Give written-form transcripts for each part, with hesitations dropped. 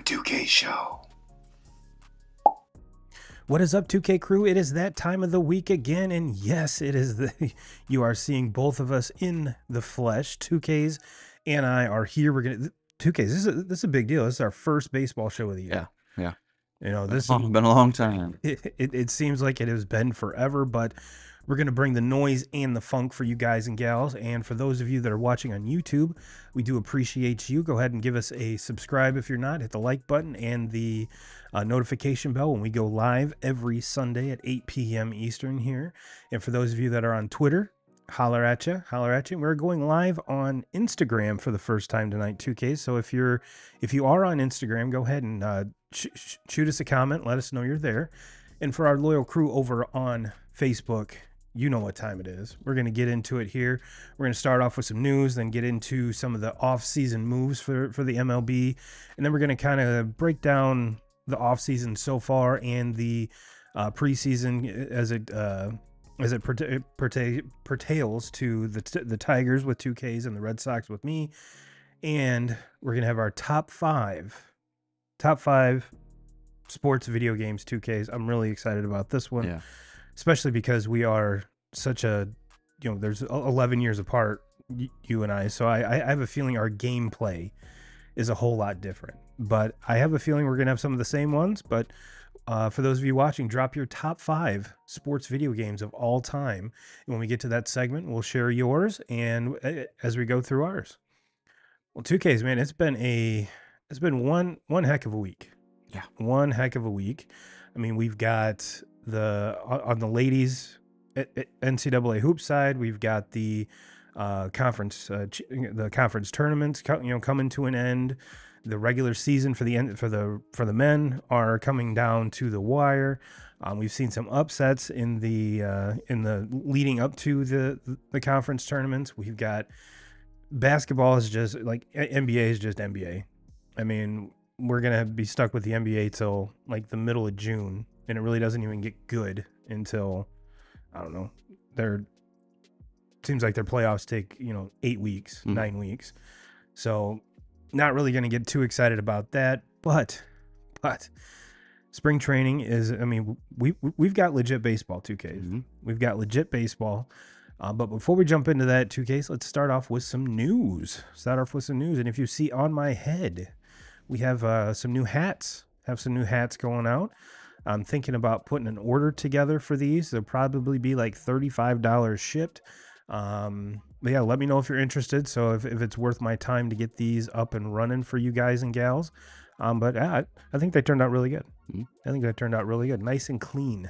2K Show. What is up, 2K crew? It is that time of the week again, and yes, it is you are seeing both of us in the flesh. 2Ks and I are here. We're gonna 2Ks. This is a big deal. This is our first baseball show of the year. Yeah. You know, this It's been a long time. It seems like it has been forever, but we're going to bring the noise and the funk for you guys and gals. And for those of you that are watching on YouTube, we do appreciate you. Go ahead and give us a subscribe if you're not. Hit the like button and the notification bell when we go live every Sunday at 8 p.m. Eastern here. And for those of you that are on Twitter, holler at you. We're going live on Instagram for the first time tonight, 2K. So if you are on Instagram, go ahead and shoot us a comment. Let us know you're there. And for our loyal crew over on Facebook, you know what time it is. We're going to get into it here. We're going to start off with some news, then get into some of the off-season moves for the MLB. And then we're going to kind of break down the off-season so far and the preseason as it pertains to the Tigers with 2Ks and the Red Sox with me. And we're going to have our top five sports video games 2Ks. I'm really excited about this one. Yeah. Especially because we are such a, there's 11 years apart, you and I. So I have a feeling our gameplay is a whole lot different. But I have a feeling we're going to have some of the same ones. But for those of you watching, drop your top 5 sports video games of all time. And when we get to that segment, we'll share yours and as we go through ours. Well, 2Ks, man, it's been one heck of a week. Yeah. One heck of a week. I mean, we've got on the ladies NCAA hoop side, we've got the conference tournaments coming to an end. The regular season for the men are coming down to the wire. We've seen some upsets in the leading up to the conference tournaments. We've got basketball is just like NBA is just NBA. I mean, we're gonna be stuck with the NBA till like the middle of June. And it really doesn't even get good until, I don't know, seems like their playoffs take, 8 weeks, 9 weeks. So not really going to get too excited about that. But spring training is, I mean, we've got legit baseball, 2Ks. Mm-hmm. We've got legit baseball. But before we jump into that, 2Ks, let's start off with some news. And if you see on my head, we have some new hats. Going out. I'm thinking about putting an order together for these. They'll probably be like $35 shipped. But yeah, let me know if you're interested. So if it's worth my time to get these up and running for you guys and gals. But I think they turned out really good. Nice and clean.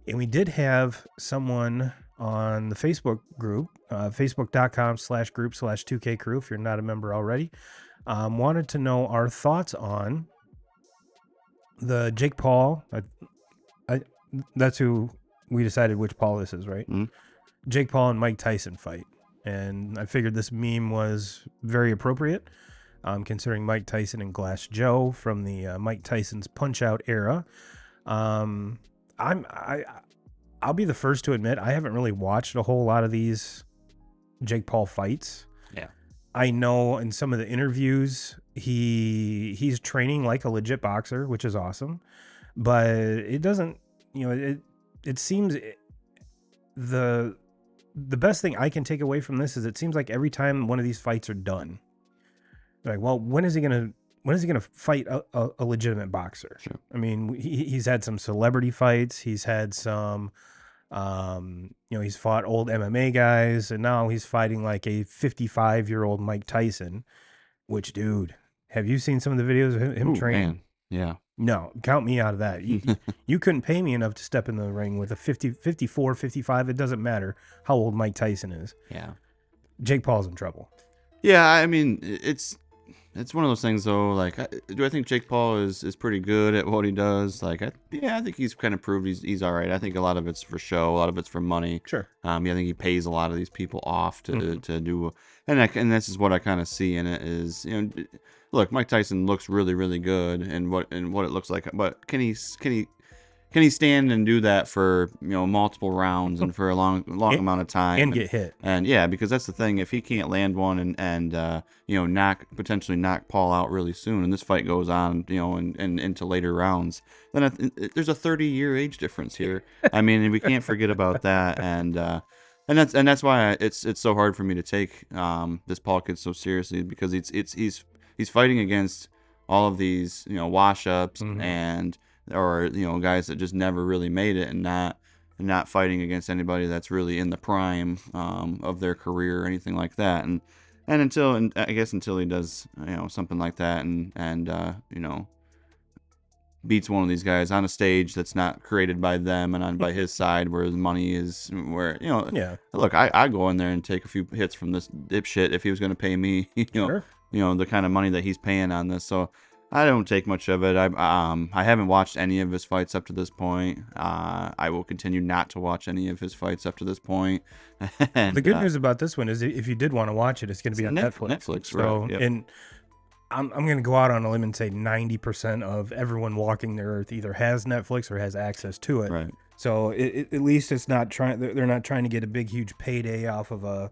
And we did have someone on the Facebook group, facebook.com/group/2K crew. If you're not a member already, wanted to know our thoughts on the Jake Paul, that's who we decided which Paul this is, right? Mm-hmm. Jake Paul and Mike Tyson fight. And I figured this meme was very appropriate, considering Mike Tyson and Glass Joe from the Mike Tyson's Punch-Out era. I'll be the first to admit, I haven't really watched a whole lot of these Jake Paul fights. Yeah. I know in some of the interviews he's training like a legit boxer, which is awesome, but it doesn't, it seems the best thing I can take away from this is it seems like every time one of these fights are done, like, well, when is he gonna fight a legitimate boxer? Sure. I mean, he's had some celebrity fights, he's had some he's fought old MMA guys, and now he's fighting like a 55-year-old Mike Tyson, which, dude, have you seen some of the videos of him training? Man. Yeah. No, count me out of that. You couldn't pay me enough to step in the ring with a 54, 55. It doesn't matter how old Mike Tyson is. Yeah. Jake Paul's in trouble. Yeah, I mean, it's one of those things, though. Like, do I think Jake Paul is pretty good at what he does? Like, I think he's kind of proved he's all right. I think a lot of it's for show, a lot of it's for money. Sure. I think he pays a lot of these people off to do, and this is what I kind of see in it is, look, Mike Tyson looks really, really good, and what it looks like, but can he can he stand and do that for multiple rounds and for a long and, amount of time and get hit. and yeah, because that's the thing. If he can't land one and potentially knock Paul out really soon, and this fight goes on and into later rounds, then there's a 30-year age difference here. I mean, we can't forget about that, and that's why it's so hard for me to take this Paul kid so seriously, because he's fighting against all of these wash ups and or guys that just never really made it, and not fighting against anybody that's really in the prime of their career or anything like that. And I guess until he does something like that and beats one of these guys on a stage that's not created by them and on by his side, where the money is, where Yeah. look, I'd go in there and take a few hits from this dipshit if he was going to pay me Sure. the kind of money that he's paying on this. So I don't take much of it. I haven't watched any of his fights up to this point. I will continue not to watch any of his fights up to this point. And The good news about this one is if you did want to watch it, it's going to be on Netflix. Netflix, So, right? Yep. and I'm going to go out on a limb and say 90% of everyone walking the earth either has Netflix or has access to it. Right. So at least it's not trying. They're not trying to get a big, huge payday off of a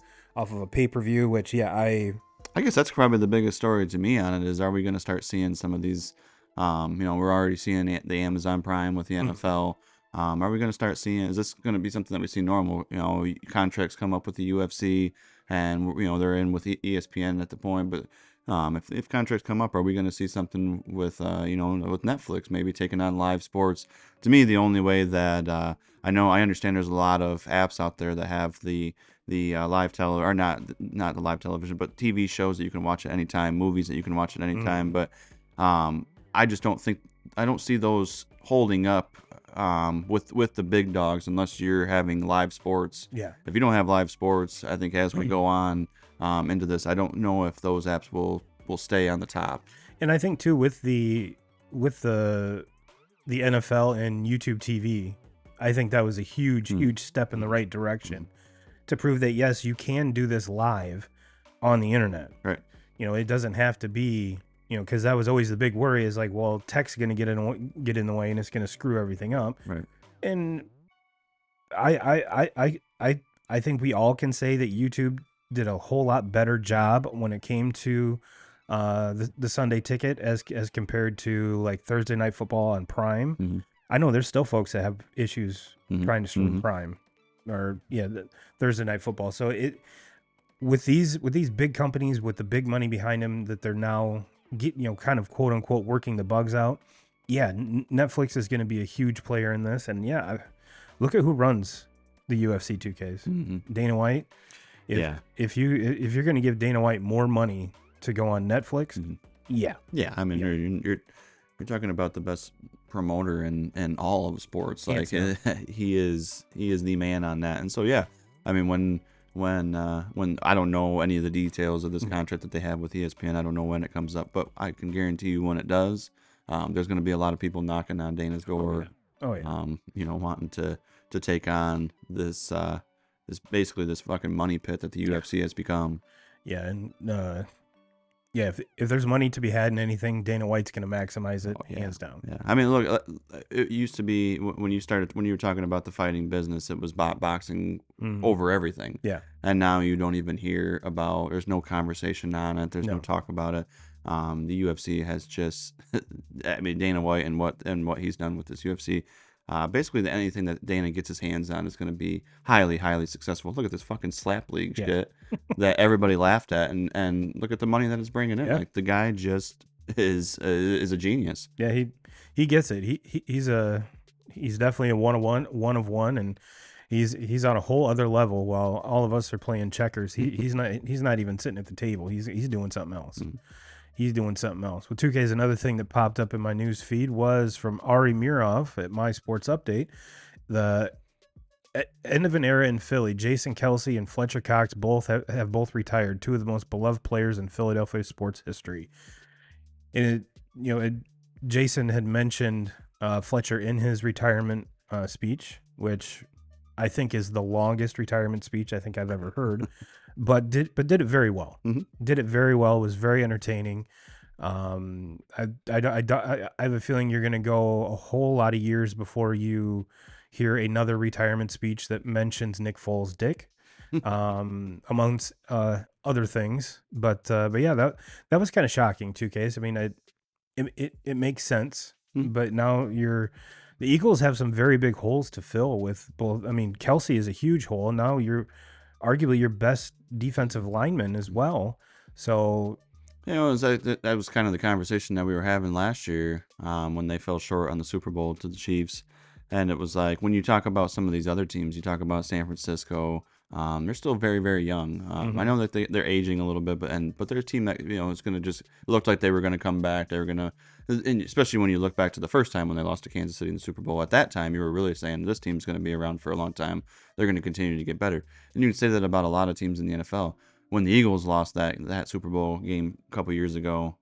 pay-per-view. Which, yeah, I guess that's probably the biggest story to me on it is, are we going to start seeing some of these, we're already seeing the Amazon Prime with the NFL. Are we going to start seeing, is this going to be something that we see normal? Contracts come up with the UFC and, they're in with ESPN at the point, but if contracts come up, are we going to see something with, with Netflix maybe taking on live sports? To me, the only way that I understand there's a lot of apps out there that have the live or not the live television, but TV shows that you can watch at any time, movies that you can watch at any time. But I just don't see those holding up with the big dogs unless you're having live sports. Yeah. If you don't have live sports, I think as we go on into this, I don't know if those apps will stay on the top. And I think too with the NFL and YouTube TV, I think that was a huge step in the right direction to prove that yes, you can do this live on the internet. Right. It doesn't have to be, because that was always the big worry is like, well, tech's going to get in the way and it's going to screw everything up. Right. And I think we all can say that YouTube did a whole lot better job when it came to the Sunday ticket as compared to like Thursday Night Football on Prime. I know there's still folks that have issues trying to stream Prime or Thursday Night Football. So with these big companies with the big money behind them that they're now kind of quote unquote working the bugs out. Yeah, Netflix is going to be a huge player in this, and look at who runs the UFC 2Ks. Dana White. If you're going to give Dana White more money to go on Netflix, yeah. I mean, you're talking about the best promoter in all of sports. Like he is the man on that. And so I mean, when I don't know any of the details of this contract that they have with ESPN, I don't know when it comes up, but I can guarantee you when it does, there's going to be a lot of people knocking on Dana's door. Wanting to take on this basically this fucking money pit that the UFC has become. Yeah, and if there's money to be had in anything, Dana White's going to maximize it, hands down. Yeah, I mean, look, it used to be when you were talking about the fighting business, it was boxing over everything. Yeah, and now you don't even hear about. There's no conversation on it. There's no talk about it. The UFC has just, I mean, Dana White and what he's done with this UFC. Basically, anything that Dana gets his hands on is going to be highly, highly successful. Look at this fucking slap league shit that everybody laughed at, and look at the money that it's bringing in. Like the guy just is a genius. Yeah, he gets it. He's definitely a one of one, and he's on a whole other level. While all of us are playing checkers, he's not even sitting at the table. He's doing something else. He's doing something else. Well, 2K is another thing that popped up in my news feed was from Ari Mirov at My Sports Update. The end of an era in Philly. Jason Kelsey and Fletcher Cox have both retired, two of the most beloved players in Philadelphia sports history. And Jason had mentioned Fletcher in his retirement speech, which I think is the longest retirement speech I think I've ever heard. But did it very well. Did it very well. Was very entertaining. I have a feeling you're going to go a whole lot of years before you hear another retirement speech that mentions Nick Foles' dick, amongst other things. But yeah, that was kind of shocking too, Case. I mean, it makes sense, but now the Eagles have some very big holes to fill with both. I mean, Kelsey is a huge hole. And now you're arguably your best defensive lineman as well. So that was kind of the conversation that we were having last year when they fell short on the Super Bowl to the Chiefs. And it was like, when you talk about some of these other teams, you talk about San Francisco, they're still very, very young. I know that they're aging a little bit, but they're a team that, is going to just look like they were going to come back. They were going to, and especially when you look back to the first time when they lost to Kansas City in the Super Bowl. At that time, you were really saying this team's going to be around for a long time. They're going to continue to get better. And you can say that about a lot of teams in the NFL. When the Eagles lost that Super Bowl game a couple years ago,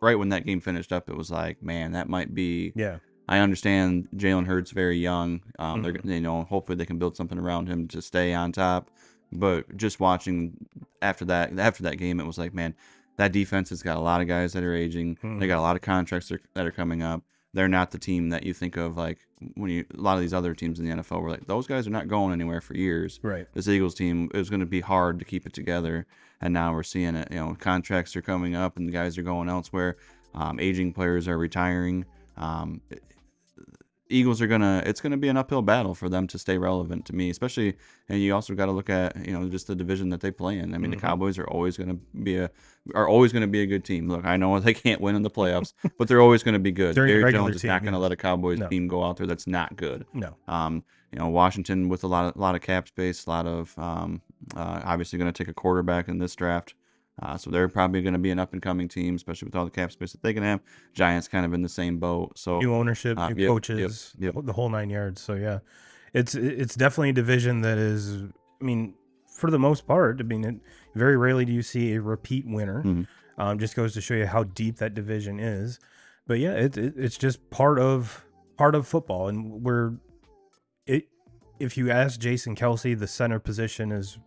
right when that game finished up, it was like, man, that might be. yeah. I understand Jalen Hurts very young. They're hopefully they can build something around him to stay on top. But just watching after that game, it was like, man, that defense has got a lot of guys that are aging. They got a lot of contracts that are coming up. They're not the team that you think of like a lot of these other teams in the NFL were like, those guys are not going anywhere for years. Right. This Eagles team, it was going to be hard to keep it together. And now we're seeing it. Contracts are coming up and the guys are going elsewhere. Aging players are retiring. Eagles it's gonna be an uphill battle for them to stay relevant to me, especially. And you also got to look at just the division that they play in. I mean, the Cowboys are always gonna be a good team. Look, I know they can't win in the playoffs, but they're always gonna be good. Jerry Jones is not gonna let a Cowboys team go out there that's not good. No. Washington with a lot of cap space, a lot of obviously gonna take a quarterback in this draft. So they're probably going to be an up-and-coming team, especially with all the cap space that they can have. Giants kind of in the same boat. So new ownership, new coaches, the whole 9 yards. So yeah, it's definitely a division that is. I mean, for the most part, I mean, very rarely do you see a repeat winner. Just goes to show you how deep that division is. But yeah, it's just part of football, and if you ask Jason Kelsey, the center position is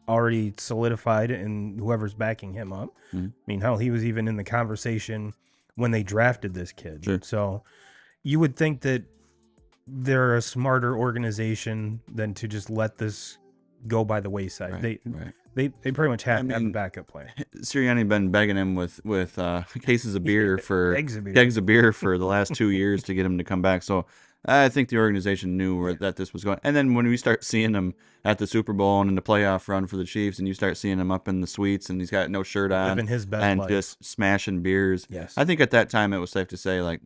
already solidified and whoever's backing him up. I mean, hell, he was even in the conversation when they drafted this kid. Sure. So you would think that they're a smarter organization than to just let this go by the wayside. Right. They pretty much have to have a backup plan. Sirianni been begging him with cases of beer for Kegs of beer for the last 2 years to get him to come back. So I think the organization knew that this was going. And then when we start seeing him at the Super Bowl and in the playoff run for the Chiefs, and you start seeing him up in the suites and he's got no shirt on, living his best and life, just smashing beers. Yes. I think at that time it was safe to say, like,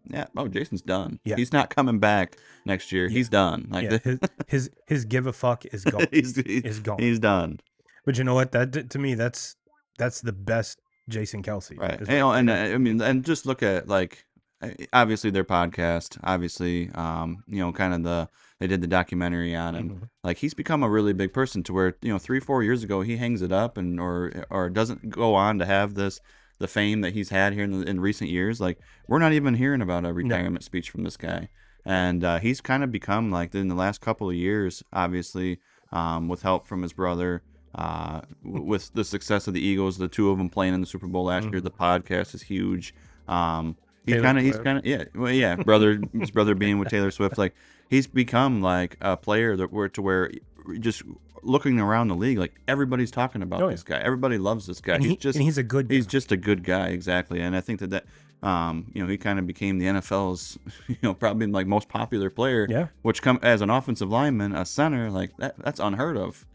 Jason's done. Yeah. He's not coming back next year. Yeah. He's done. Like his give a fuck is gone. is gone. He's done. But you know what? That to me, that's the best Jason Kelsey. Right. I mean, and just look at like. Obviously their podcast, obviously, they did the documentary on him. Like, he's become a really big person to where, 3-4 years ago, he hangs it up or doesn't go on to have the fame that he's had here in recent years. Like, we're not even hearing about a retirement speech from this guy. And he's kind of become, like, in the last couple of years, obviously, with help from his brother, with the success of the Eagles, the two of them playing in the Super Bowl last year, the podcast is huge. His brother being with Taylor Swift, like, he's become like a player where just looking around the league, like, everybody's talking about this guy. Everybody loves this guy. And he's a good guy. He's just a good guy, exactly. And I think that he kind of became the NFL's, probably like most popular player. Yeah. Which as an offensive lineman, a center, like that's unheard of.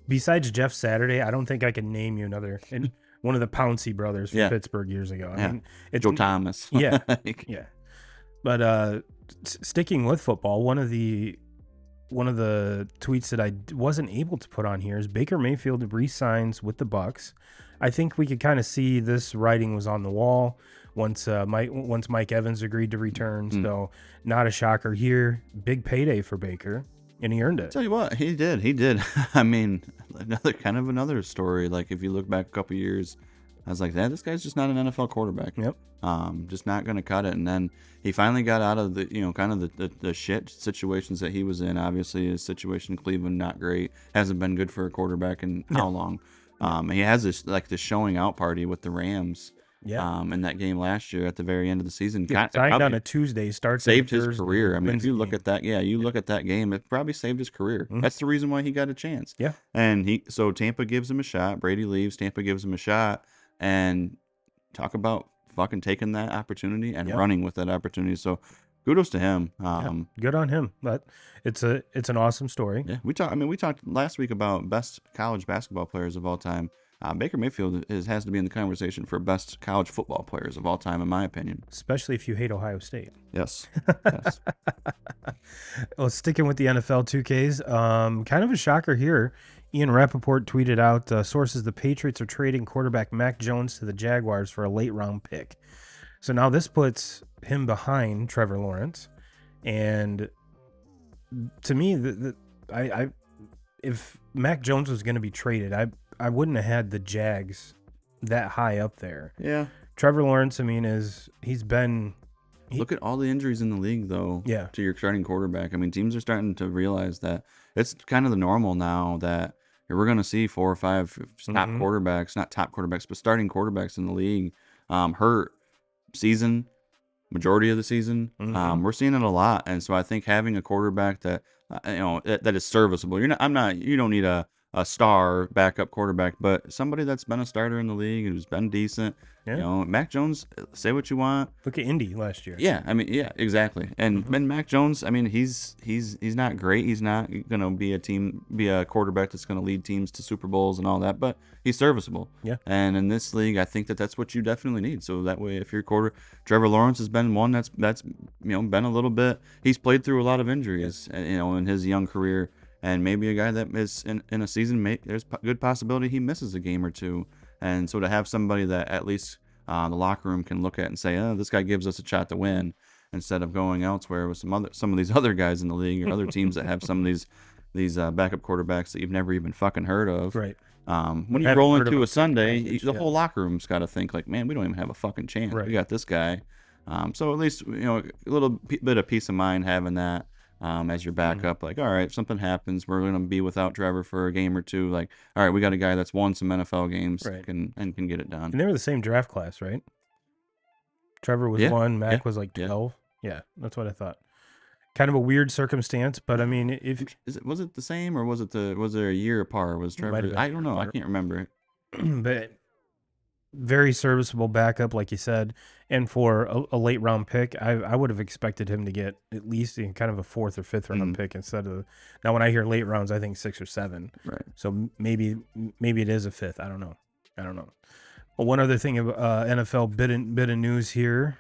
Besides Jeff Saturday, I don't think I can name you another. And one of the Pouncey brothers from Pittsburgh years ago. I mean, Joe Thomas. Yeah. Yeah. But sticking with football, one of the tweets that I wasn't able to put on here is Baker Mayfield re-signs with the Bucs. I think we could kind of see this writing was on the wall once Mike Evans agreed to return. So not a shocker here. Big payday for Baker. And he earned it. Tell you what, he did. I mean, another story. Like, if you look back a couple years, I was like, this guy's just not an NFL quarterback. Yep. Just not going to cut it. And then he finally got out of the, kind of the shit situations that he was in. Obviously, his situation in Cleveland, not great. Hasn't been good for a quarterback in how long? He has this showing out party with the Rams. Yeah. in that game last year at the very end of the season. Gets signed on a Tuesday, starts on a Saved his Thursday, career. I mean, if wins you the look game. at that, you look at that game, it probably saved his career. Mhm. That's the reason why he got a chance. Yeah. And so Tampa gives him a shot. Brady leaves. Tampa gives him a shot. And talk about fucking taking that opportunity and Yep. running with that opportunity. So kudos to him. Yeah. Good on him. But it's an awesome story. Yeah, we talked last week about best college basketball players of all time. Baker Mayfield has to be in the conversation for best college football players of all time, in my opinion. Especially if you hate Ohio State. Yes. Yes. Well, sticking with the NFL 2Ks, kind of a shocker here. Ian Rappaport tweeted out, sources, the Patriots are trading quarterback Mac Jones to the Jaguars for a late round pick. So now this puts him behind Trevor Lawrence. And to me, if Mac Jones was going to be traded, I wouldn't have had the Jags that high up there. Yeah. Trevor Lawrence, I mean, he's been... Look at all the injuries in the league, though, Yeah. to your starting quarterback. I mean, teams are starting to realize that it's kind of the normal now that we're going to see 4 or 5 top quarterbacks, not top quarterbacks, but starting quarterbacks in the league hurt season, majority of the season. We're seeing it a lot. And so I think having a quarterback that, that is serviceable. You don't need a star backup quarterback, but somebody that's been a starter in the league and who's been decent. Yeah. Mac Jones, say what you want. Look at Indy last year. Yeah, I mean, yeah, exactly. And Mac Jones, I mean, he's not great. He's not gonna be a quarterback that's gonna lead teams to Super Bowls and all that, but he's serviceable. Yeah. And in this league, I think that's what you definitely need. So that way, if your Trevor Lawrence has been one that's been a little bit. He's played through a lot of injuries, in his young career. And maybe a guy that is in a season, there's a good possibility he misses a game or two. And so to have somebody that at least the locker room can look at and say, oh, this guy gives us a shot to win, instead of going elsewhere with some of these other guys in the league or other teams that have some of these backup quarterbacks that you've never even fucking heard of. Right. When you roll into a Sunday, the whole locker room's got to think like, man, we don't even have a fucking chance. Right. We got this guy. So at least a little bit of peace of mind having that. As your backup, like, all right, if something happens, we're gonna be without Trevor for a game or two. Like, all right, we got a guy that's won some NFL games, Right. and can get it done. And they were the same draft class, right? Trevor was 1, Mac was like 12. Yeah, that's what I thought. Kind of a weird circumstance, but I mean, was it the same or was there a year apart? Was Trevor? I don't know. I can't remember. But very serviceable backup, like you said, and for a late round pick, I would have expected him to get at least kind of a 4th or 5th round pick instead of. Now, when I hear late rounds, I think 6 or 7. Right. So maybe it is a 5th. I don't know. Well, one other thing of NFL bit of news here.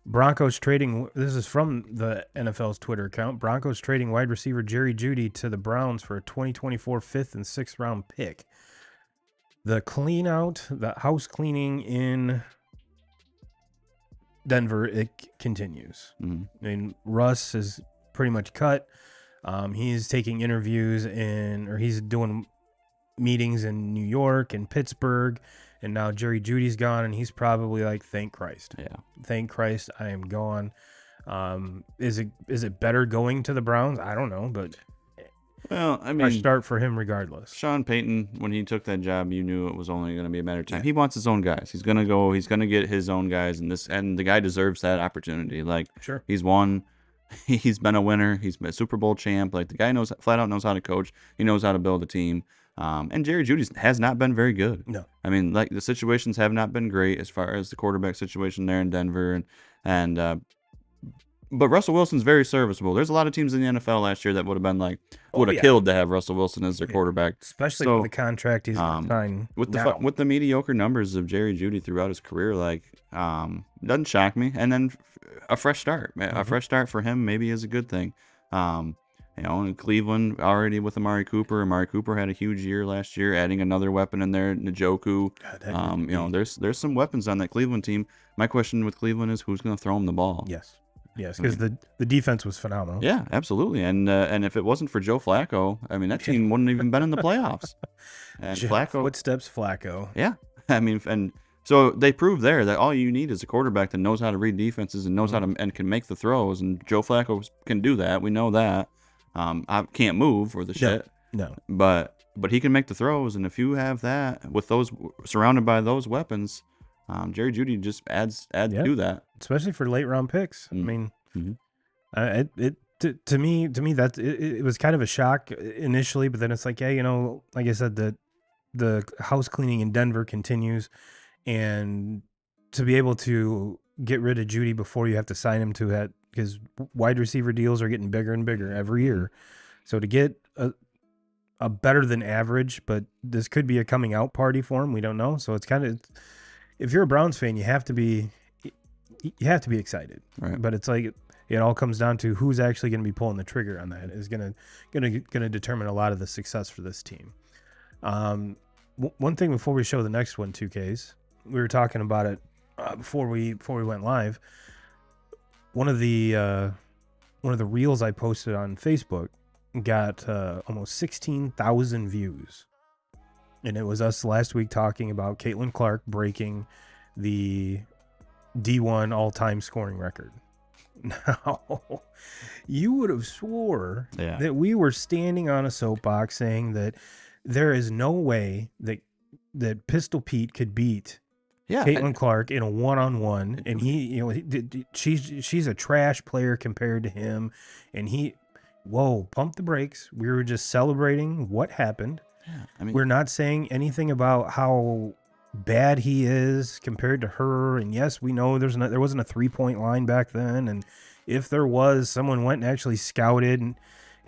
Broncos trading. This is from the NFL's Twitter account. Broncos trading wide receiver Jerry Jeudy to the Browns for a 2024 5th and 6th round pick. The house cleaning in Denver, it continues. I mean, Russ is pretty much cut. He's taking interviews or he's doing meetings in New York and Pittsburgh, and now Jerry Judy's gone, and he's probably like, thank Christ. Yeah. Thank Christ, I am gone. Is it better going to the Browns? I don't know, but well, I mean, I start for him regardless. Sean Payton, when he took that job, you knew it was only going to be a matter of time. He wants his own guys. He's going to go. He's going to get his own guys, and the guy deserves that opportunity. Like, sure, he's won. He's been a winner. He's been a Super Bowl champ. Like, the guy flat out knows how to coach. He knows how to build a team. And Jerry Jeudy has not been very good. No, I mean, like, the situations have not been great as far as the quarterback situation there in Denver, but Russell Wilson's very serviceable. There's a lot of teams in the NFL last year that would have killed to have Russell Wilson as their quarterback, especially with the contract he's signed with the mediocre numbers of Jerry Jeudy throughout his career. Like, doesn't shock me. And then a fresh start, for him maybe is a good thing. In Cleveland already with Amari Cooper. Amari Cooper had a huge year last year, adding another weapon in there, Njoku. There's some weapons on that Cleveland team. My question with Cleveland is, who's going to throw him the ball? Yes, because the defense was phenomenal. Yeah, absolutely. And if it wasn't for Joe Flacco, I mean, that team wouldn't even been in the playoffs. And Footsteps Flacco. Yeah, I mean, and so they proved there that all you need is a quarterback that knows how to read defenses and knows how to and can make the throws. And Joe Flacco can do that. We know that. I can't move or the shit. No. But but he can make the throws, and if you have that with those surrounded by those weapons, Jerry Jeudy just adds to that, especially for late round picks. I mean, to me that it was kind of a shock initially, but then it's like, yeah, like I said, the house cleaning in Denver continues, and to be able to get rid of Jeudy before you have to sign him to that, because wide receiver deals are getting bigger and bigger every year. So to get a better than average, but this could be a coming out party for him. We don't know. So it's kind of, if you're a Browns fan, you have to be excited. Right. But it's like, it all comes down to who's actually going to be pulling the trigger on that is going to determine a lot of the success for this team. One thing before we show the next one, 2Ks, we were talking about it before we went live. One of the reels I posted on Facebook got almost 16,000 views, and it was us last week talking about Caitlin Clark breaking the D1 all-time scoring record. Now, you would have swore that we were standing on a soapbox saying that there is no way that Pistol Pete could beat Caitlin Clark in a one-on-one, and she's a trash player compared to him, and pump the brakes. We were just celebrating what happened. Yeah, we're not saying anything about how bad he is compared to her, and yes, we know there wasn't a 3-point line back then, and if there was, someone went and actually scouted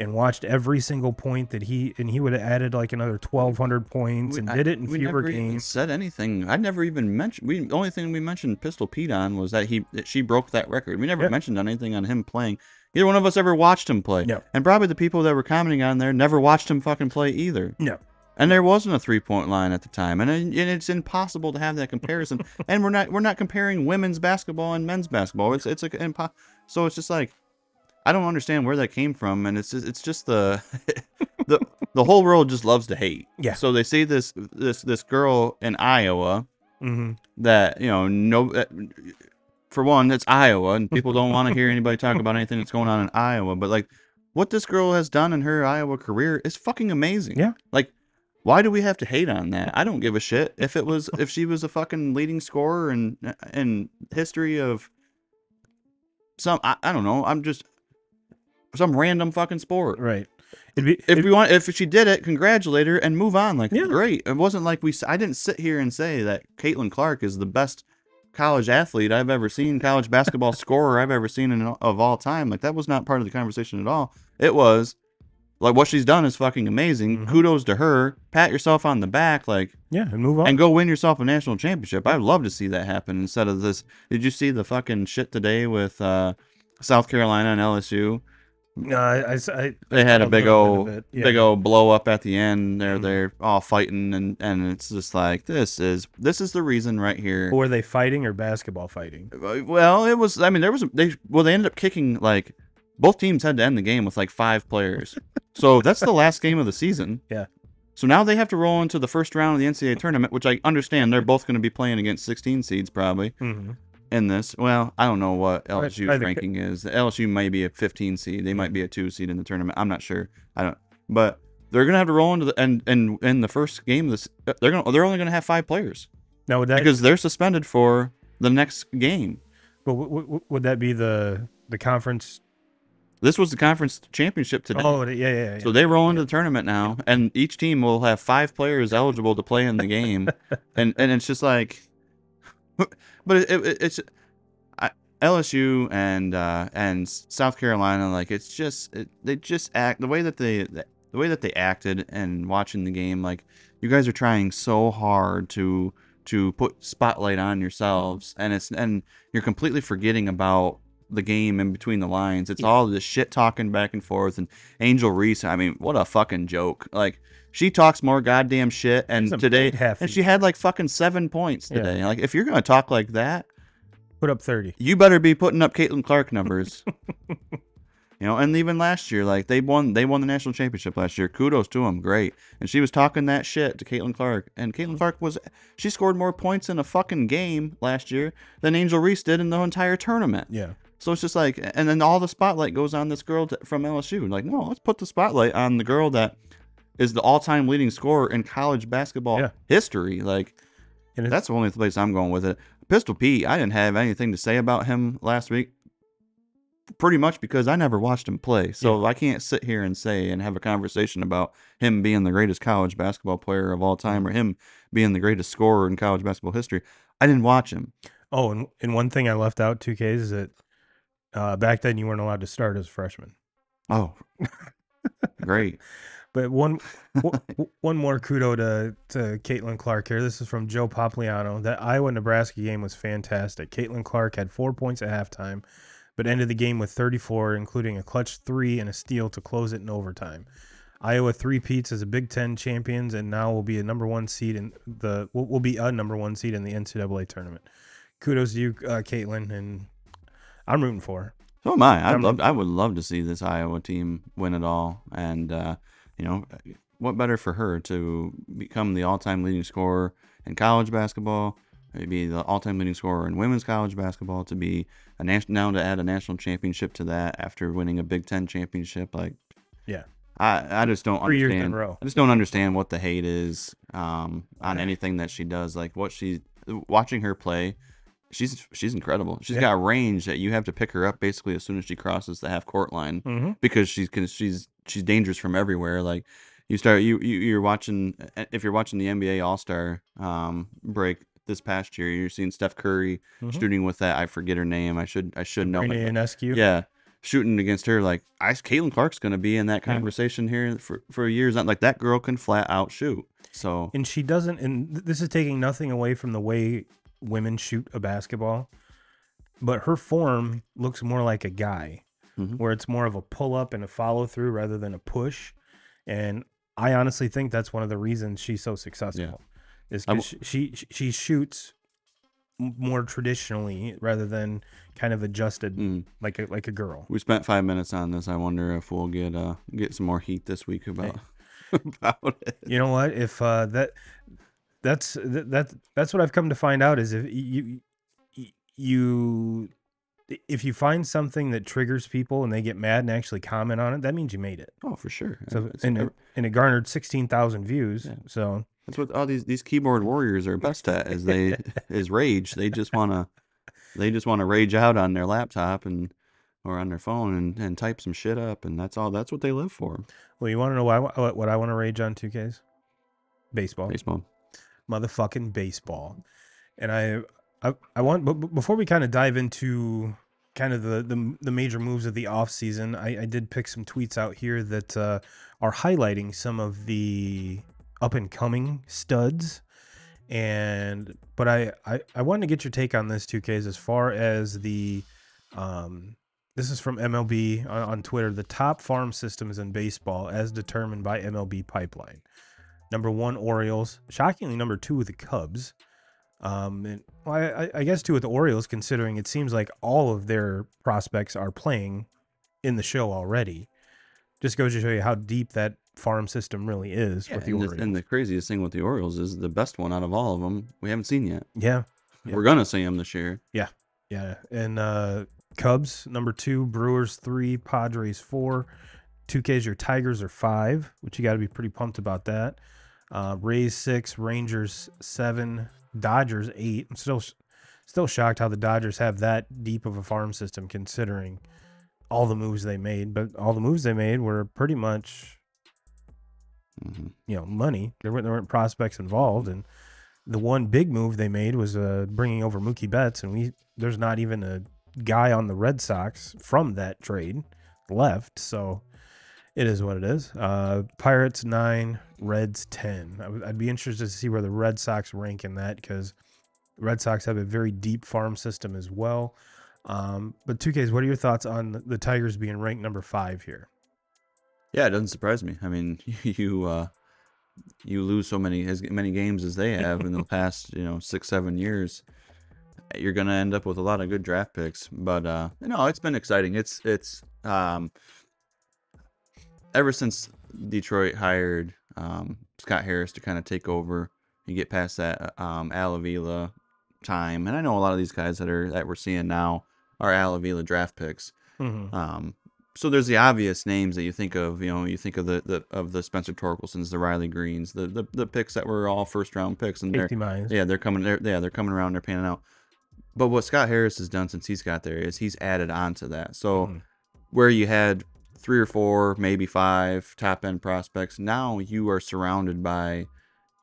and watched every single point that he would have added like another 1,200 points and did it in fewer games. Even said anything. I never even mentioned. The only thing we mentioned Pistol Pete on was that she broke that record. We never mentioned anything on him playing. Neither one of us ever watched him play. No. And probably the people that were commenting on there never watched him fucking play either. No. And there wasn't a 3-point line at the time, and it's impossible to have that comparison. And we're not comparing women's basketball and men's basketball. It's like so it's just like, I don't understand where that came from, and it's just the the whole world just loves to hate. Yeah. So they see this girl in Iowa that for one, it's Iowa, and people don't want to hear anybody talk about anything that's going on in Iowa. But like, what this girl has done in her Iowa career is fucking amazing. Yeah. Like, why do we have to hate on that? I don't give a shit if she was a fucking leading scorer in history of some, I don't know. I'm just some random fucking sport. Right. If she did it, congratulate her and move on. Like, great. It wasn't like I didn't sit here and say that Caitlin Clark is the best college athlete I've ever seen, college basketball scorer I've ever seen of all time. Like, that was not part of the conversation at all. It was like, what she's done is fucking amazing. Kudos to her. Pat yourself on the back, like, and move on and go win yourself a national championship. I'd love to see that happen instead of this. Did you see the fucking shit today with South Carolina and LSU? No, they had a big old blow up at the end. They're all fighting, and it's just like, this is the reason right here. Were they fighting or basketball fighting? Well, it was. I mean, they ended up kicking, like, both teams had to end the game with like 5 players. So that's the last game of the season. Yeah. So now they have to roll into the first round of the NCAA tournament, which I understand they're both going to be playing against 16 seeds probably in this. Well, I don't know what LSU's ranking is. LSU may be a 15 seed. They might be a 2 seed in the tournament. I'm not sure. But they're going to have to roll into the and in the first game of this. They're only going to have 5 players. Now because they're suspended for the next game. But would that be the conference? This was the conference championship today. Oh, yeah. So they roll into the tournament now, and each team will have 5 players eligible to play in the game, and it's just like, but it's LSU and South Carolina, like, it's just they just act the way that they acted and watching the game, like, you guys are trying so hard to put spotlight on yourselves, and you're completely forgetting about the game in between the lines. It's all this shit talking back and forth. And Angel Reese, I mean, what a fucking joke. Like, she talks more goddamn shit, and today, and she had like fucking 7 points today. Like, if you're gonna talk like that, put up 30. You better be putting up Caitlin Clark numbers. And even last year, like, they won the national championship last year. Kudos to them, great. And she was talking that shit to Caitlin Clark, and Caitlin Clark she scored more points in a fucking game last year than Angel Reese did in the entire tournament. Yeah. So it's just like, and then all the spotlight goes on this girl from LSU. Like, no, let's put the spotlight on the girl that is the all-time leading scorer in college basketball Yeah. history. Like, And that's the only place I'm going with it. Pistol Pete, I didn't have anything to say about him last week, pretty much because I never watched him play. So I can't sit here and say and have a conversation about him being the greatest college basketball player of all time or him being the greatest scorer in college basketball history. I didn't watch him. Oh, and one thing I left out, 2Ks, is that back then you weren't allowed to start as a freshman. Oh, great. But one more kudo to Caitlin Clark here. This is from Joe Popliano. That Iowa-Nebraska game was fantastic. Caitlin Clark had 4 points at halftime, but ended the game with 34, including a clutch 3 and a steal to close it in overtime. Iowa three-peats as a Big Ten champions, and now will be a number one seed in the NCAA tournament. Kudos to you, Caitlin, and I'm rooting for her. So am I. I would love to see this Iowa team win it all, and you know, what better for her to become the all-time leading scorer in college basketball, maybe the all-time leading scorer in women's college basketball, to be now to add a national championship to that after winning a Big Ten championship. Like, yeah, I just don't 3 years in a understand. row. I just don't understand what the hate is on anything that she does. Like, watching her play. She's incredible. She's got range that you have to pick her up basically as soon as she crosses the half court line, because she's dangerous from everywhere. Like, you're watching, if you're watching the NBA All-Star break this past year, you're seeing Steph Curry shooting with that, I forget her name. I should know it. Nessicary. Yeah, shooting against her. Like, Caitlin Clark's going to be in that conversation here for years. Not like that girl can flat out shoot. So, and she doesn't. And this is taking nothing away from the way women shoot a basketball, but her form looks more like a guy, where it's more of a pull up and a follow through rather than a push. And I honestly think that's one of the reasons she's so successful, is because she shoots more traditionally rather than kind of adjusted like a girl. We spent 5 minutes on this. I wonder if we'll get some more heat this week about about it. You know what? If that's what I've come to find out, is if you find something that triggers people and they get mad and actually comment on it, that means you made it. Oh, for sure. So and it garnered 16,000 views. Yeah. So that's what all these keyboard warriors are best at, is rage. They just wanna rage out on their laptop or on their phone and type some shit up, and that's what they live for. Well, you want to know what I want to rage on, 2Ks? Baseball. Motherfucking baseball. And I want, but before we kind of dive into kind of the major moves of the offseason, I did pick some tweets out here that are highlighting some of the up and coming studs. But I wanted to get your take on this, 2Ks, as far as the this is from MLB on Twitter. The top farm systems in baseball as determined by MLB Pipeline. Number 1, Orioles. Shockingly, number 2, the Cubs. And, well, I guess 2 with the Orioles, considering it seems like all of their prospects are playing in the show already. Just goes to show you how deep that farm system really is with the Orioles. And the craziest thing with the Orioles is the best one out of all of them we haven't seen yet. Yeah. We're going to see them this year. Yeah. And Cubs, number 2, Brewers 3, Padres 4. 2Ks, your Tigers are 5, which you got to be pretty pumped about that. Rays 6, Rangers 7, Dodgers 8. I'm still shocked how the Dodgers have that deep of a farm system, considering all the moves they made. But all the moves they made were pretty much, money. There weren't prospects involved, and the one big move they made was bringing over Mookie Betts, and there's not even a guy on the Red Sox from that trade left. So it is what it is. Pirates 9, Reds 10. I'd be interested to see where the Red Sox rank in that, because the Red Sox have a very deep farm system as well. But 2Ks, what are your thoughts on the Tigers being ranked number 5 here? Yeah, it doesn't surprise me. I mean, you lose as many games as they have in the past 6-7 years, you're gonna end up with a lot of good draft picks. But it's been exciting. It's ever since Detroit hired Scott Harris to kind of take over, you get past that Al Avila time, and I know a lot of these guys that we're seeing now are Al Avila draft picks. So there's the obvious names that you think of. You think of the Spencer Torkelsons, the Riley Greens, the picks that were all first round picks, and Safety minds. they're coming. They're coming around. They're panning out. But what Scott Harris has done since he's got there is he's added on to that. So where you had 3 or 4, maybe 5 top end prospects, now you are surrounded by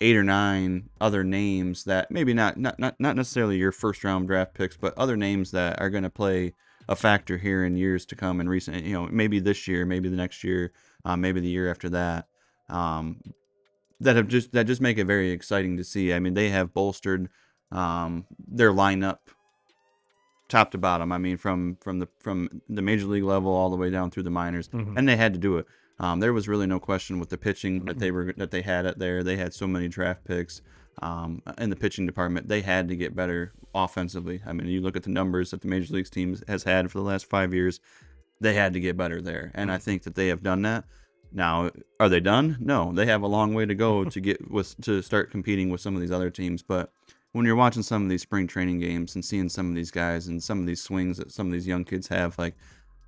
8 or 9 other names that maybe not necessarily your first round draft picks, but other names that are going to play a factor here in years to come, in recent, maybe this year, maybe the next year, maybe the year after that, that just make it very exciting to see. I mean, they have bolstered their lineup top to bottom. I mean, from the major league level all the way down through the minors, and they had to do it. There was really no question with the pitching that they had it there. They had so many draft picks in the pitching department. They had to get better offensively. I mean, you look at the numbers that the major leagues teams has had for the last 5 years. They had to get better there, and I think that they have done that. Now, are they done? No, they have a long way to go to start competing with some of these other teams. But when you're watching some of these spring training games and seeing some of these guys and some of these swings that some of these young kids have, like,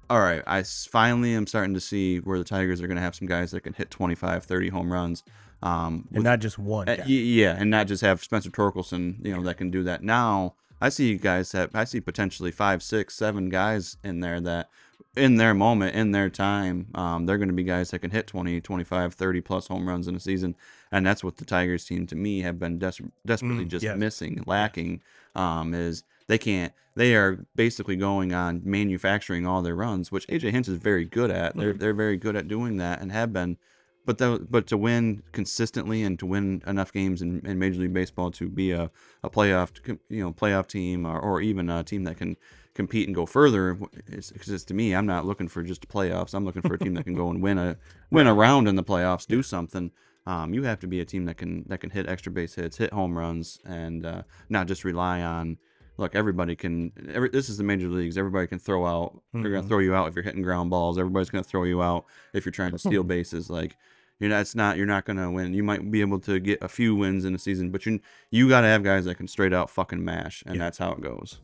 all right, I finally am starting to see where the Tigers are going to have some guys that can hit 25, 30 home runs. And not just one guy. Yeah, and not just have Spencer Torkelson, that can do that. Now, I see potentially 5, 6, 7 guys in there that in their moment, in their time, they're going to be guys that can hit 20, 25, 30 plus home runs in a season. And that's what the Tigers team, to me, have been desperately missing, lacking, is they are basically going on manufacturing all their runs, which AJ Hinch is very good at. They're very good at doing that and have been. But to win consistently and to win enough games in Major League Baseball to be a playoff team or even a team that can compete and go further, because to me, I'm not looking for just playoffs. I'm looking for a team that can go and win a round in the playoffs, do something. You have to be a team that can hit extra base hits, hit home runs, and not just rely on. Look, this is the major leagues. Everybody can throw out. They're going to throw you out if you're hitting ground balls. Everybody's going to throw you out if you're trying to steal bases. Like, you're not going to win. You might be able to get a few wins in a season, but you got to have guys that can straight out fucking mash, and that's how it goes.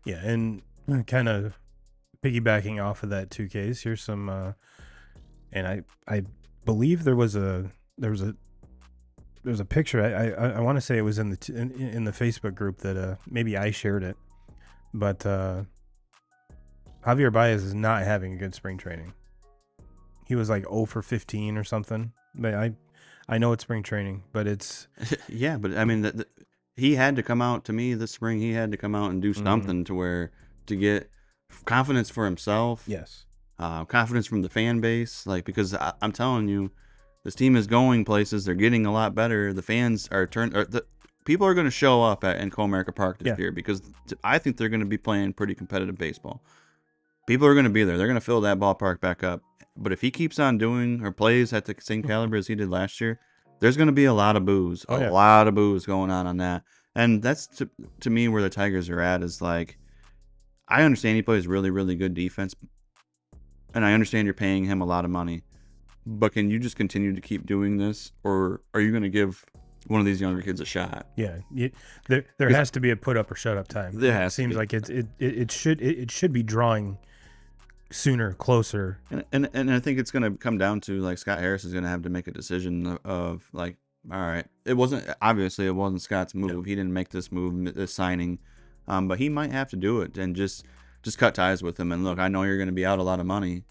Yeah, and kind of piggybacking off of that 2Ks, here's some, and I believe there was a picture. I want to say it was in the Facebook group that maybe I shared it, but Javier Baez is not having a good spring training. He was like 0 for 15 or something. But I know it's spring training, but it's yeah. But I mean, he had to come out to me this spring. He had to come out and do something to get confidence for himself. Yes, confidence from the fan base. Like, because I'm telling you, this team is going places. They're getting a lot better. The fans are people are going to show up in Comerica Park this year, because I think they're going to be playing pretty competitive baseball. People are going to be there. They're going to fill that ballpark back up. But if he keeps on doing or plays at the same caliber as he did last year, there's going to be a lot of boos. A lot of boos going on that. And that's, to me, where the Tigers are at, is like, I understand he plays really, really good defense. And I understand you're paying him a lot of money. But can you just continue to keep doing this? Or are you going to give one of these younger kids a shot? Yeah. There has to be a put up or shut up time. It seems like it should be drawing sooner, closer. And I think it's going to come down to, like, Scott Harris is going to have to make a decision of like, all right, it wasn't Scott's move. Yep. He didn't make this move, this signing, but he might have to do it and just cut ties with him. And look, I know you're going to be out a lot of money,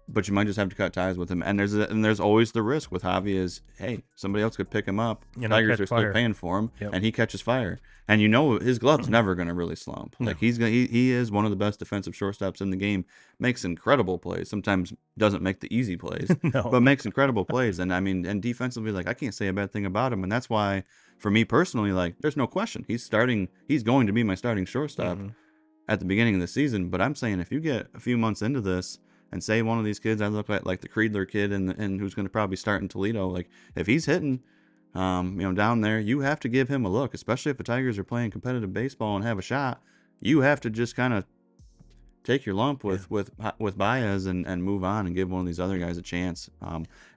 but you might just have to cut ties with him. And there's always the risk with Javi is, hey, somebody else could pick him up. Tigers are still paying for him, and he catches fire. And his glove's never going to really slump. No. Like, he is one of the best defensive shortstops in the game. Makes incredible plays. Sometimes doesn't make the easy plays, but makes incredible plays. And I mean, and defensively, like, I can't say a bad thing about him. And that's why, for me personally, like, there's no question he's going to be my starting shortstop at the beginning of the season. But I'm saying, if you get a few months into this, and say one of these kids, I look like the Creedler kid, and who's going to probably start in Toledo, like, if he's hitting, down there, you have to give him a look, especially if the Tigers are playing competitive baseball and have a shot. You have to just kind of take your lump with Baez and move on and give one of these other guys a chance.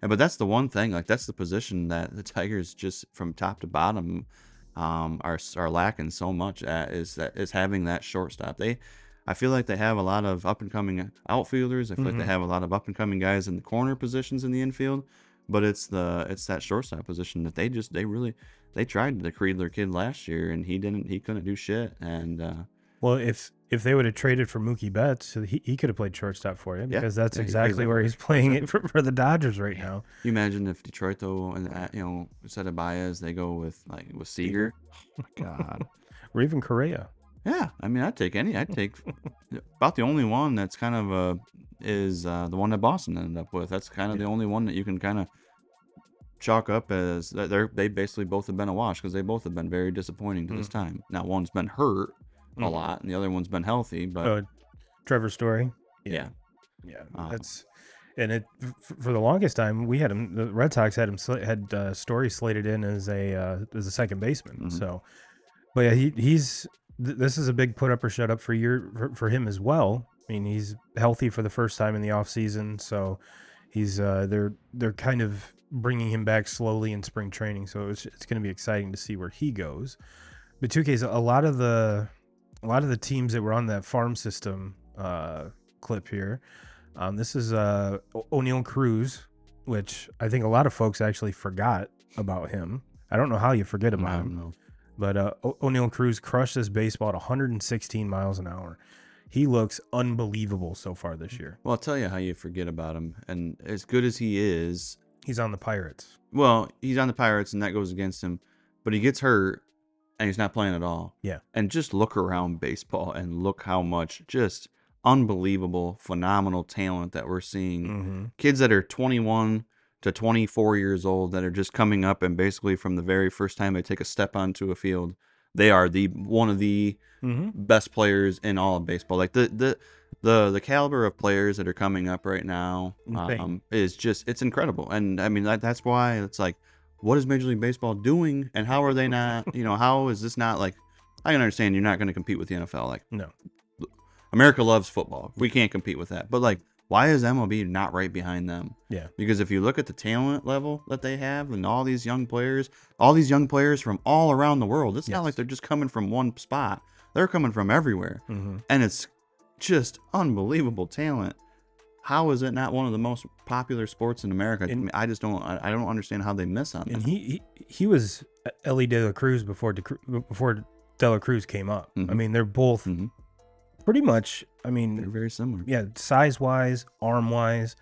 But that's the one thing, like, that's the position that the Tigers, just from top to bottom, are lacking so much at, is having that shortstop. I feel like they have a lot of up and coming outfielders. I feel like they have a lot of up and coming guys in the corner positions in the infield, but it's that shortstop position that they tried to create their kid last year, and he couldn't do shit. And well, if they would have traded for Mookie Betts, he could have played shortstop for you, because that's exactly where he's playing it for the Dodgers right now. you imagine if Detroit though, and instead of Baez, they go with Seager. Oh my God. Or even Correa. Yeah, I mean, I'd take about the only one that's kind of is the one that Boston ended up with. That's kind of the only one that you can kind of chalk up as they basically both have been a wash, because they both have been very disappointing to this time. Now one's been hurt a lot, and the other one's been healthy. But Trevor Story. Yeah. That's for the longest time we had him. The Red Sox had Story slated in as a second baseman. So, but yeah, this is a big put up or shut up for him as well. I mean, he's healthy for the first time in the offseason, so he's they're kind of bringing him back slowly in spring training. So it's going to be exciting to see where he goes. But 2K's a lot of the teams that were on that farm system clip here. This is O'Neal Cruz, which I think a lot of folks actually forgot about him. I don't know how you forget about him. But O'Neal Cruz crushed this baseball at 116 miles an hour. He looks unbelievable so far this year. Well, I'll tell you how you forget about him. And as good as he is, he's on the Pirates. Well, he's on the Pirates, and that goes against him. But he gets hurt, and he's not playing at all. Yeah. And just look around baseball and look how much just unbelievable, phenomenal talent that we're seeing. Kids that are 21 to 24 years old that are just coming up, and basically from the very first time they take a step onto a field, they are one of the best players in all of baseball. Like the caliber of players that are coming up right now is just, it's incredible. And I mean, that's why it's like, what is Major League Baseball doing, and how are they not, how is this not like, I can understand you're not going to compete with the NFL. Like, no, America loves football. We can't compete with that. But like, why is MLB not right behind them? Yeah. Because if you look at the talent level that they have, and all these young players from all around the world, it's not like they're just coming from one spot. They're coming from everywhere. And it's just unbelievable talent. How is it not one of the most popular sports in America? I don't understand how they miss on it. And he was Ellie De La Cruz before De La Cruz came up. I mean, they're both pretty much, I mean, they're very similar. Yeah, size-wise, arm-wise.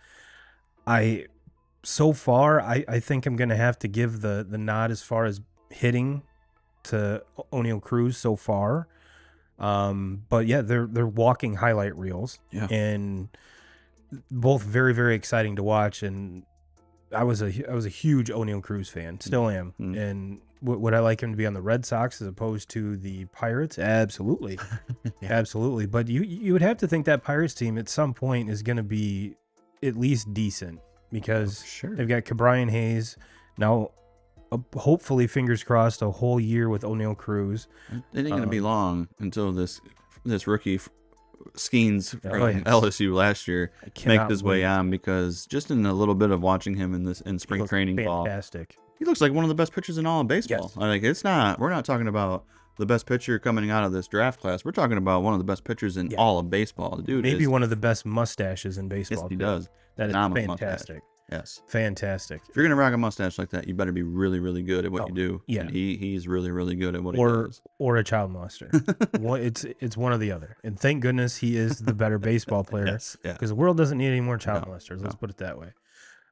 So far, I think I'm going to have to give the nod as far as hitting to O'Neal Cruz so far. But yeah, they're walking highlight reels. Yeah. And both very, very exciting to watch. And I was a huge O'Neal Cruz fan, still am. And would I like him to be on the Red Sox as opposed to the Pirates? Absolutely. Absolutely. But you would have to think that Pirates team at some point is going to be at least decent, because they've got Cabrian Hayes now, hopefully, fingers crossed, a whole year with O'Neal Cruz. It ain't going to be long until this rookie Skeens from LSU last year make his way on, because just in a little bit of watching him in spring training ball, fantastic. He looks like one of the best pitchers in all of baseball. Yes. Like, we're not talking about the best pitcher coming out of this draft class. We're talking about one of the best pitchers in all of baseball. The dude maybe one of the best mustaches in baseball. Yes, he does. That is fantastic. Mustache. Yes. Fantastic. If you're going to rock a mustache like that, you better be really, really good at what you do. Yeah. And he's really, really good at what he does. Or a child molester. It's one or the other. And thank goodness he is the better baseball player. Yes. Yeah. Because the world doesn't need any more child molesters. Let's put it that way.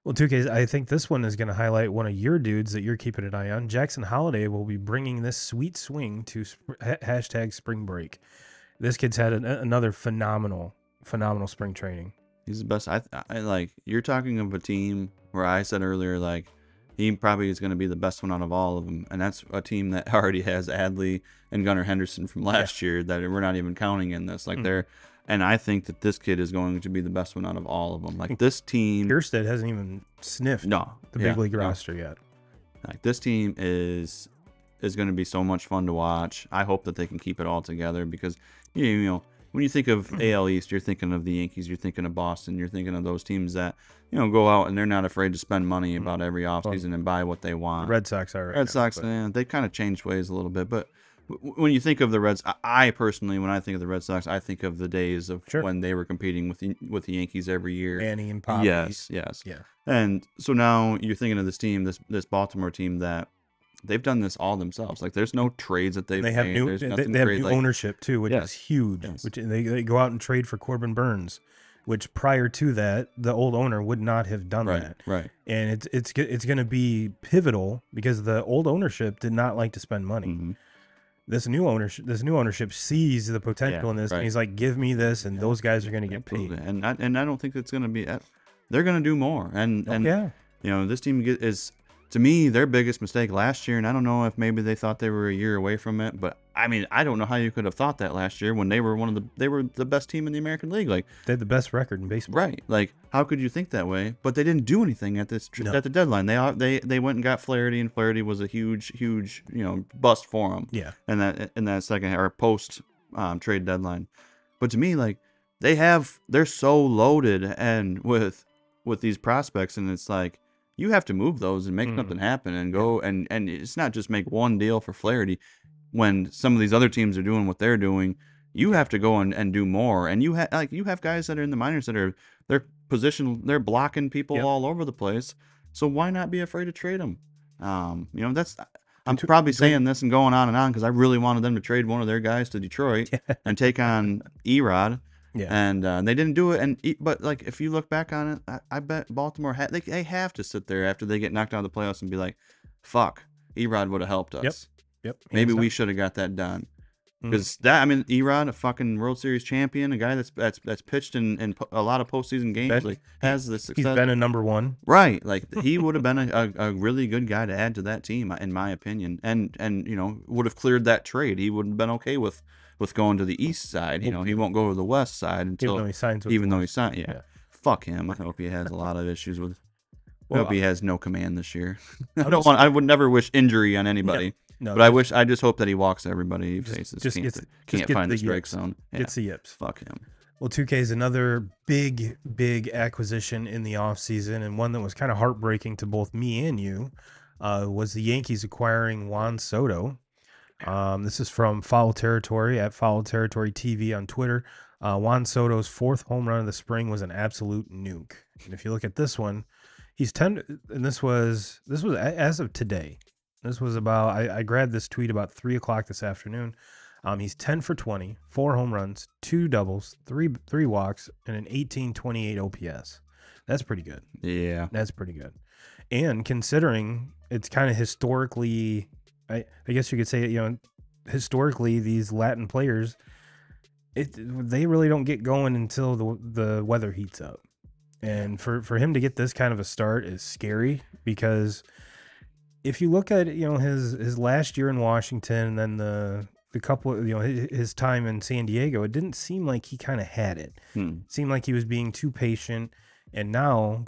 Well, 2K, I think this one is going to highlight one of your dudes that you're keeping an eye on. Jackson Holliday will be bringing this sweet swing to hashtag spring break. This kid's had another phenomenal spring training. He's the best. I like, you're talking of a team where I said earlier, like, he probably is going to be the best one out of all of them. And that's a team that already has Adley and Gunnar Henderson from last year that we're not even counting in this. Like, and I think that this kid is going to be the best one out of all of them. Like, this team, Kierstead hasn't even sniffed the big league roster yet. Like, this team is going to be so much fun to watch. I hope that they can keep it all together, because you know when you think of AL East, you're thinking of the Yankees, you're thinking of Boston, you're thinking of those teams that go out and they're not afraid to spend money about every offseason and buy what they want. The Red Sox are. Red Sox, they kind of changed ways a little bit, but when you think of the Reds, I personally, when I think of the Red Sox, I think of the days of Sure. when they were competing with the Yankees every year. Manny and Poppy. Yes, yes. Yeah. And so now you're thinking of this team, this Baltimore team that they've done this all themselves. Like there's no trades that they've They have made. new There's nothing they have trade new like ownership too, which is yes, huge. yes. Which they go out and trade for Corbin Burns, which prior to that the old owner would not have done right, that. right. And it's going to be pivotal because the old ownership did not like to spend money. Mm-hmm. This new ownership sees the potential in this, right. and he's like, "Give me this," and those guys are going to get Absolutely. paid. And I don't think it's going to be. They're going to do more. And Yeah, you know, this team is, to me, their biggest mistake last year. And I don't know if maybe they thought they were a year away from it, but I mean, I don't know how you could have thought that last year when they were they were the best team in the American League. Like they had the best record in baseball. right. Like how could you think that way? But they didn't do anything at the deadline. They went and got Flaherty, and Flaherty was a huge bust for them. Yeah, In that second or post trade deadline. But to me, like they're so loaded and with these prospects, and it's like you have to move those and make something happen and go and it's not just make one deal for Flaherty. When some of these other teams are doing what they're doing, you have to go and do more. And you have guys that are in the minors that they're blocking people all over the place. So why not be afraid to trade them? I'm probably saying this and going on because I really wanted them to trade one of their guys to Detroit and take on Erod. Yeah. And they didn't do it. But like if you look back on it, I bet Baltimore they have to sit there after they get knocked out of the playoffs and be like, "Fuck, Erod would have helped us. Yep. Maybe we should have got that done." Because Erod, a fucking World Series champion, a guy that's pitched in a lot of postseason games, has the success. He's been a number one, right? Like he would have been a really good guy to add to that team, in my opinion, and would have cleared that trade. He would have been okay with going to the east side. He won't go to the west side until even though he signs. Yeah. Fuck him. I hope he has a lot of issues with. I hope he has no command this year. I would never wish injury on anybody. No, but I just hope that he walks everybody he faces. Can't find the strike zone. Yeah. Gets the yips. Fuck him. Well, 2K is another big acquisition in the offseason, and one that was kind of heartbreaking to both me and you, was the Yankees acquiring Juan Soto. This is from Foul Territory at Foul Territory TV on Twitter. Juan Soto's fourth home run of the spring was an absolute nuke. And if you look at this one, he's 10, and this was as of today. This was about, I grabbed this tweet about 3 o'clock this afternoon. He's 10 for 20, 4 home runs, 2 doubles, 3 walks, and an 1828 OPS. That's pretty good. Yeah. That's pretty good. And considering it's kind of historically, I guess you could say, historically, these Latin players, they really don't get going until the weather heats up. And for him to get this kind of a start is scary because if you look at his last year in Washington and then the couple his time in San Diego, it didn't seem like he kind of had it. It seemed like he was being too patient, and now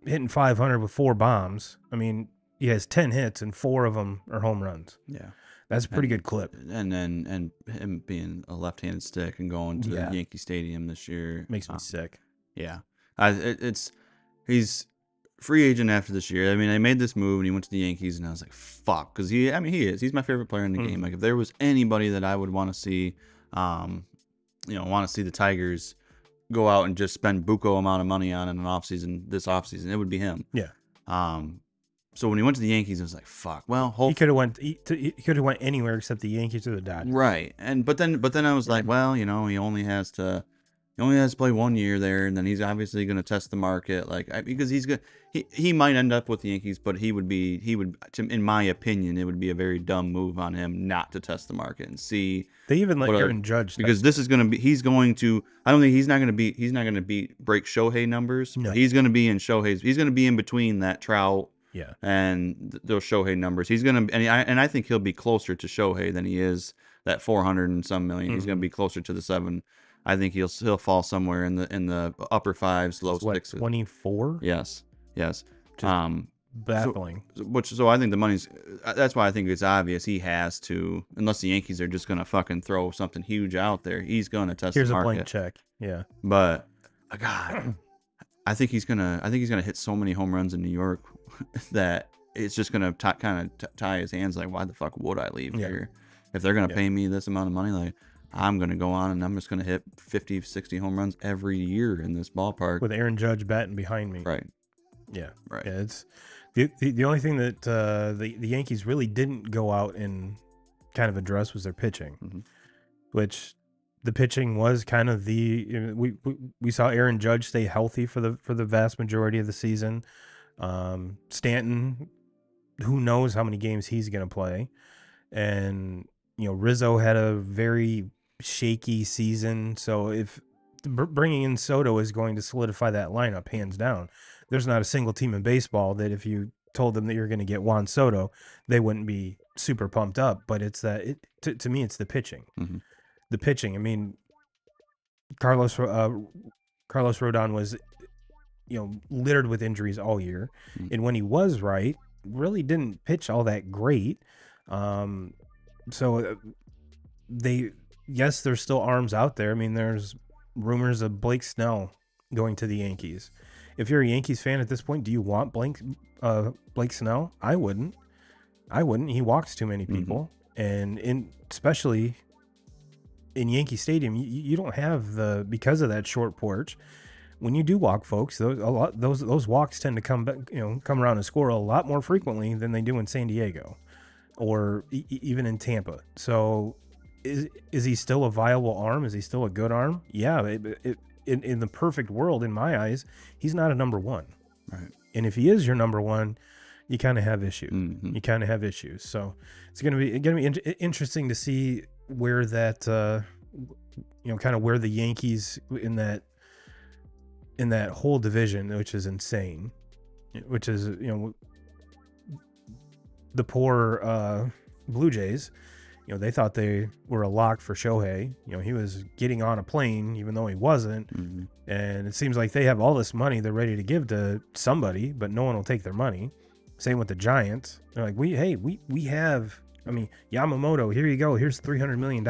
hitting 500 with 4 bombs. I mean, he has 10 hits and 4 of them are home runs. Yeah. That's a pretty good clip. And him being a left-handed stick and going to Yankee Stadium this year makes me sick. Yeah. He's free agent after this year. I mean, I made this move and he went to the Yankees, and I was like, fuck, because he's my favorite player in the game. Like, if there was anybody that I would want to see, the Tigers go out and just spend buco amount of money on in this offseason, it would be him. Yeah. So when he went to the Yankees, I was like, fuck. Well, he could have went anywhere except the Yankees or the Dodgers. Right. But then I was like, well, he only has to play 1 year there, and then he's obviously going to test the market, because he might end up with the Yankees, but he would, in my opinion, it would be a very dumb move on him not to test the market and see. They even let Aaron Judge, because this is going to be. I don't think he's not going to break Shohei numbers. No. He's going to be in Shohei's. He's going to be in between that Trout. Yeah. And those Shohei numbers. He's going to, and I think he'll be closer to Shohei than he is that 400 and some million. He's going to be closer to the 7. I think he'll fall somewhere in the upper 5s, low 6s. 24? Yes. Baffling. So I think the money's. That's why I think it's obvious he has to, unless the Yankees are just gonna fucking throw something huge out there. He's gonna test the market. Here's a blank check. Yeah. But God, I think he's gonna hit so many home runs in New York that it's just gonna kind of tie his hands. Like, why the fuck would I leave here? if they're going to pay me this amount of money, like I'm going to go on and I'm just going to hit 50, 60 home runs every year in this ballpark. With Aaron Judge batting behind me. Right. Yeah. Right. Yeah, it's the only thing that the Yankees really didn't go out and kind of address was their pitching, which the pitching was kind of we saw Aaron Judge stay healthy for the vast majority of the season. Stanton, who knows how many games he's going to play, and Rizzo had a very shaky season. So if bringing in Soto is going to solidify that lineup hands down. There's not a single team in baseball that if you told them that you're going to get Juan Soto, they wouldn't be super pumped up. But it's to me, it's the pitching. The pitching. I mean, Carlos Rodon was, littered with injuries all year, and when he was right, really didn't pitch all that great. So there's still arms out there. I mean, there's rumors of Blake Snell going to the Yankees. If you're a Yankees fan at this point, do you want Blake Snell? I wouldn't. He walks too many people, and especially in Yankee Stadium, you don't have because of that short porch. When you do walk, folks, those walks tend to come around and score a lot more frequently than they do in San Diego, or even in Tampa. So, is he still a viable arm? Is he still a good arm? Yeah. In the perfect world, in my eyes, he's not a number one. Right. And if he is your number one, you kind of have issues. You kind of have issues. So it's going to be interesting to see where that, kind of where the Yankees in that whole division, which is insane, which is, the poor Blue Jays. They thought they were a lock for Shohei. He was getting on a plane, even though he wasn't. And it seems like they have all this money they're ready to give to somebody, but no one will take their money. Same with the Giants. They're like, we have, Yamamoto, here you go. Here's $300 million.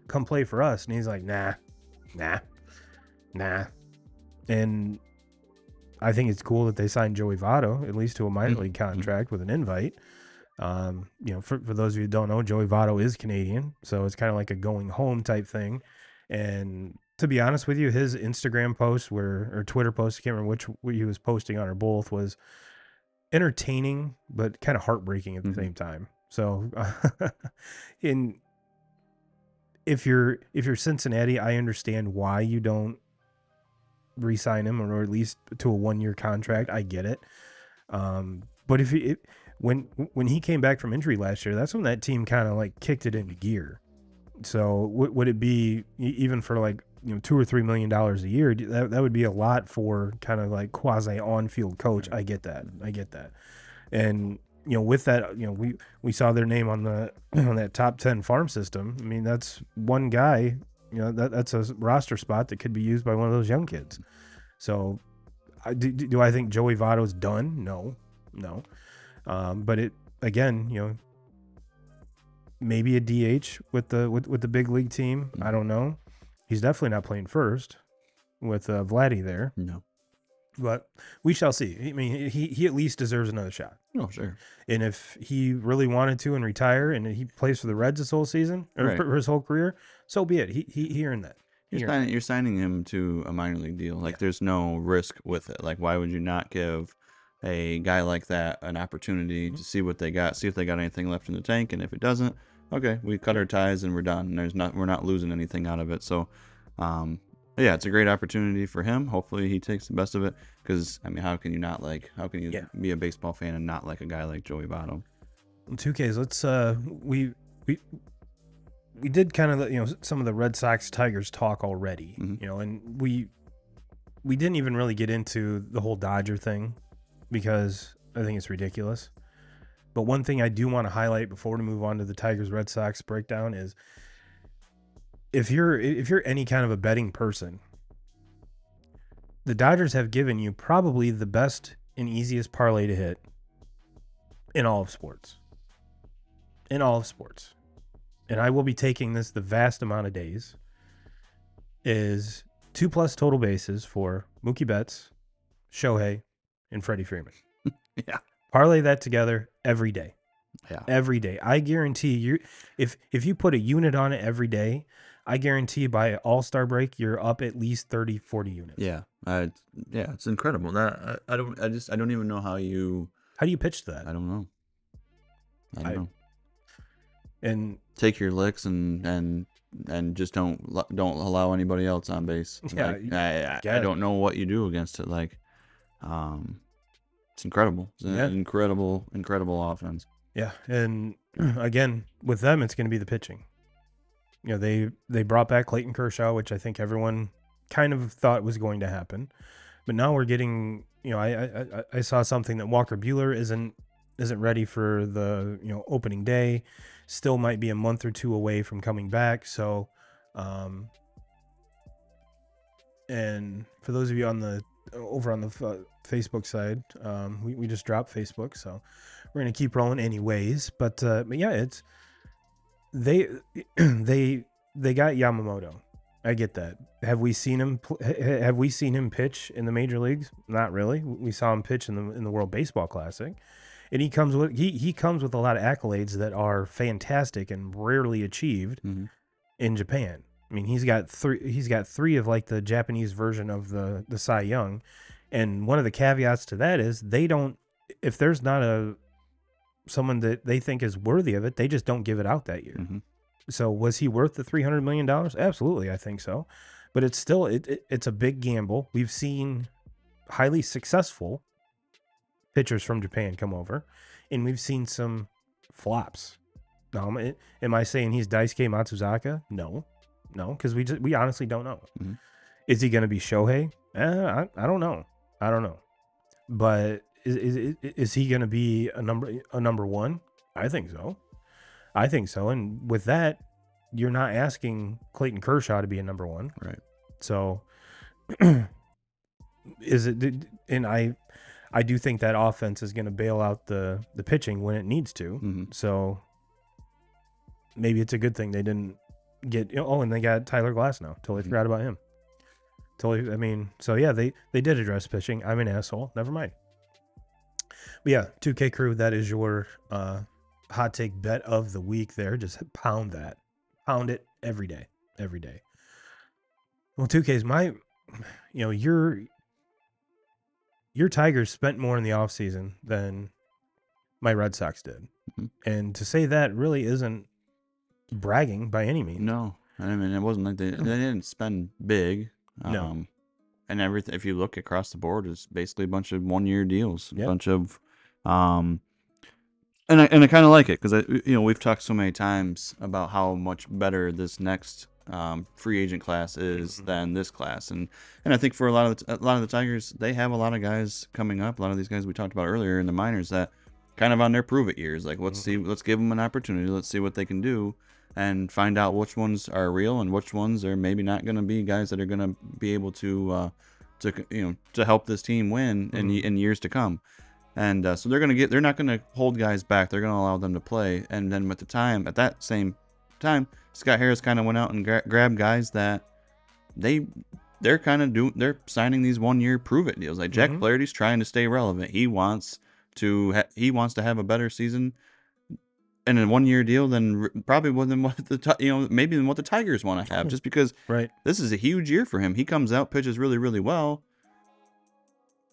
Come play for us. And he's like, nah. And I think it's cool that they signed Joey Votto, at least to a minor league contract with an invite. For those of you who don't know, Joey Votto is Canadian, so it's kind of like a going home type thing. And to be honest with you, his Instagram post or Twitter post, I can't remember which he was posting on or both, was entertaining but kind of heartbreaking at the same time. So, if you're Cincinnati, I understand why you don't re-sign him, or at least to a 1-year contract. I get it. But when he came back from injury last year, that's when that team kind of like kicked it into gear. So would it be even for like $2 or $3 million a year? That would be a lot for kind of like quasi on-field coach. I get that. And with that, we saw their name on that top 10 farm system. I mean, that's one guy. That's a roster spot that could be used by one of those young kids. So, do I think Joey Votto's done? No. But it again, maybe a DH with the big league team. I don't know. He's definitely not playing first with Vladdy there. No. But we shall see. I mean, he at least deserves another shot. Oh, sure. And if he really wanted to and retire, and he plays for the Reds this whole season or for his whole career, so be it. He earned that. You're signing him to a minor league deal. Like, there's no risk with it. Like, why would you not give a guy like that an opportunity to see what they got, see if they got anything left in the tank, and if it doesn't, okay, we cut our ties and we're done. We're not losing anything out of it. So, yeah, it's a great opportunity for him. Hopefully, he takes the best of it. Because how can you be a baseball fan and not like a guy like Joey Votto? 2Ks. Let's we did kind of some of the Red Sox Tigers talk already. And we didn't even really get into the whole Dodger thing because I think it's ridiculous. But one thing I do want to highlight before we move on to the Tigers Red Sox breakdown is if you're any kind of a betting person, the Dodgers have given you probably the best and easiest parlay to hit in all of sports. And I will be taking this the vast amount of days, is 2+ total bases for Mookie Betts, Shohei, and Freddie Freeman. Yeah. Parlay that together every day. Yeah. every day. I guarantee you, if you put a unit on it every day, I guarantee by All-Star break, you're up at least 30, 40 units. Yeah. Yeah, it's incredible. I don't even know how you. How do you pitch that? I don't know. I don't I know. and Take your licks and just don't allow anybody else on base. yeah, Like I I guess. don't know what you do against it. Like, um, it's incredible. It's an Yeah. incredible offense. Yeah, and again with them, it's going to be the pitching. You know, they brought back Clayton Kershaw, which I think everyone kind of thought was going to happen, but now we're getting. You know, I saw something that Walker Buehler isn't ready for the opening day. Still might be a month or two away from coming back. So, and for those of you on the over on the Facebook side, we just dropped Facebook, so we're gonna keep rolling anyways. But yeah, it's they they got Yamamoto. I get that. Have we seen him? Have we seen him pitch in the major leagues? Not really. We saw him pitch in the World Baseball Classic, and he comes with a lot of accolades that are fantastic and rarely achieved in Japan. I mean, he's got three of like the Japanese version of the Cy Young, and one of the caveats to that is they don't, if there's not someone that they think is worthy of it, they just don't give it out that year. So was he worth the $300 million? Absolutely, I think so. But it's still it's a big gamble. We've seen highly successful pitchers from Japan come over, and we've seen some flops. Now, am I saying he's Daisuke Matsuzaka? No, because we honestly don't know. Is he going to be Shohei? I don't know. But is he going to be a number one? I think so. And with that, you're not asking Clayton Kershaw to be a number one, right? So, is it? And I do think that offense is going to bail out the pitching when it needs to. So maybe it's a good thing they didn't get. Oh, and they got Tyler Glass now. Totally forgot about him. Totally. I mean, so yeah, they did address pitching. I'm an asshole. Never mind. But yeah, 2K crew, that is your hot take bet of the week. There, just pound it every day. Well, 2K's your Tigers spent more in the offseason than my Red Sox did. And to say that really isn't bragging by any means. No, I mean, it wasn't like they didn't spend big. No. And everything, if you look across the board, is basically a bunch of 1-year deals, Yep. a bunch of, and I kind of like it because we've talked so many times about how much better this next free agent class is than this class, and I think for a lot of the Tigers, they have a lot of guys coming up. A lot of these guys we talked about earlier in the minors that kind of on their prove it years. Like let's give them an opportunity. Let's see what they can do. And find out which ones are real and which ones are maybe not going to be guys that are going to be able to help this team win in years to come. And so they're not going to hold guys back. They're going to allow them to play. And then at that same time, Scott Harris kind of went out and grabbed guys that they're signing these 1-year prove it deals. Like Jack Flaherty's trying to stay relevant. He wants to have a better season in a 1-year deal than probably more than what maybe than what the Tigers want to have, just because this is a huge year for him. He comes out, pitches really, really well.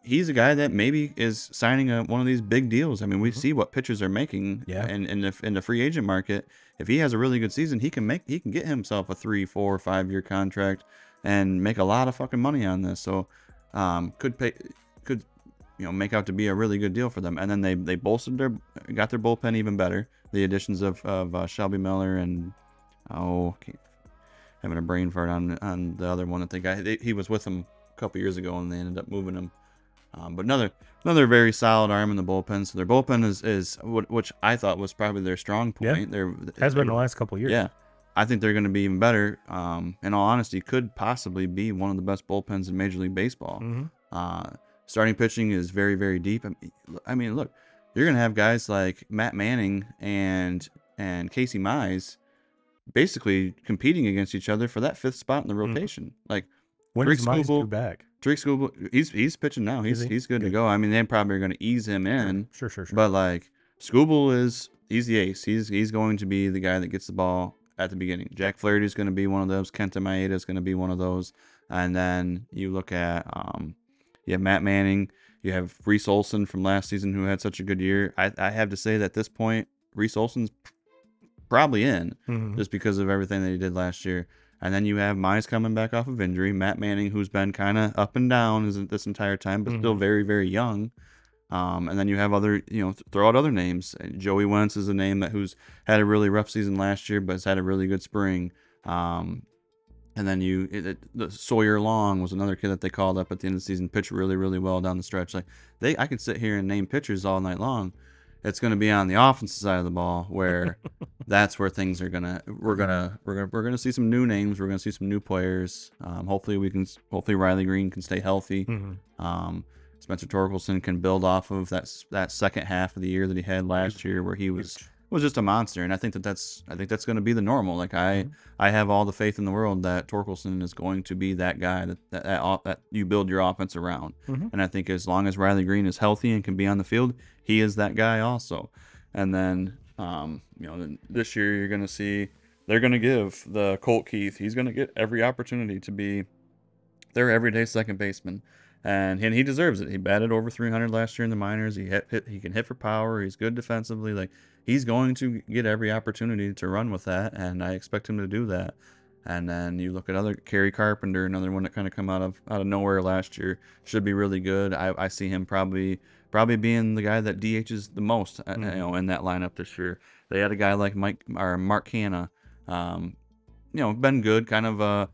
He's a guy that maybe is signing one of these big deals. I mean, we see what pitchers are making in the free agent market. If he has a really good season, he can get himself a 3, 4, 5-year contract and make a lot of fucking money on this. So could make out to be a really good deal for them. And then they got their bullpen even better. The additions of Shelby Miller and having a brain fart on the other one that they got. He was with them a couple years ago and they ended up moving him. But another very solid arm in the bullpen. So their bullpen is which I thought was probably their strong point. Yeah. Has been the last couple of years. Yeah. I think they're going to be even better. In all honesty, could possibly be one of the best bullpens in Major League Baseball. Starting pitching is very, very deep. I mean, look, you're going to have guys like Matt Manning and Casey Mize basically competing against each other for that 5th spot in the rotation. Like when is Mize due back? Drake Skubal, he's pitching now. He's good to go. I mean, they probably are going to ease him in. Sure. But like Skubal is he's the ace. He's going to be the guy that gets the ball at the beginning. Jack Flaherty's going to be one of those. Kenta Maeda is going to be one of those. And then you look at you have Matt Manning. You have Reese Olson from last season who had such a good year. I have to say that at this point, Reese Olson's probably in Mm-hmm. just because of everything that he did last year. And then you have Mize coming back off of injury. Matt Manning, who's been kind of up and down this entire time, but still Mm-hmm. very, very young. And then you have other, throw out other names. Joey Wentz is a name who's had a really rough season last year, but has had a really good spring. And then the Sawyer Long was another kid that they called up at the end of the season, pitched really, really well down the stretch. Like I can sit here and name pitchers all night long. It's going to be on the offensive side of the ball where that's where things are we're gonna see some new names. We're gonna see some new players. Hopefully Riley Green can stay healthy. Mm-hmm. Spencer Torkelson can build off of that second half of the year that he had last year, where he was just a monster. And I think that's going to be the normal. Like I have all the faith in the world that Torkelson is going to be that guy that you build your offense around. Mm-hmm. And I think as long as Riley Green is healthy and can be on the field, he is that guy also. And then this year you're going to see they're going to give the Colt Keith. He's going to get every opportunity to be their everyday second baseman. And he deserves it. He batted over 300 last year in the minors. He can hit for power. He's good defensively. Like he's going to get every opportunity to run with that, and I expect him to do that. And then you look at other Kerry Carpenter, another one that kind of come out of nowhere last year, should be really good. I see him probably being the guy that DHs the most, in that lineup this year. They had a guy like Mark Canha, been good, kind of a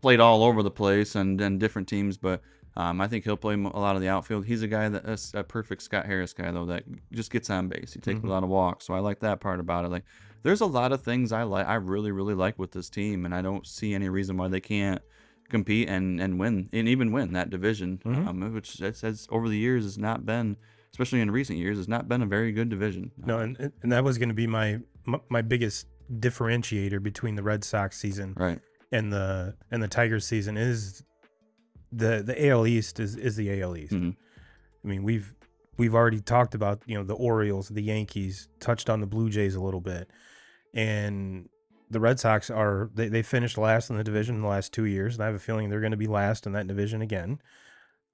played all over the place and different teams, but I think he'll play a lot of the outfield. He's a guy that's a perfect Scott Harris guy, though, that just gets on base. He takes Mm-hmm. a lot of walks, so I like that part about it. Like, there's a lot of things I really, really like with this team, and I don't see any reason why they can't compete and win, and even win that division, Mm-hmm. which it says over the years has not been, especially in recent years, has not been a very good division. No, and that was going to be my biggest differentiator between the Red Sox season Right. and the Tigers season is the AL East is the AL East. Mm-hmm. I mean, we've already talked about, the Orioles, the Yankees, touched on the Blue Jays a little bit. And the Red Sox they finished last in the division in the last 2 years, and I have a feeling they're going to be last in that division again.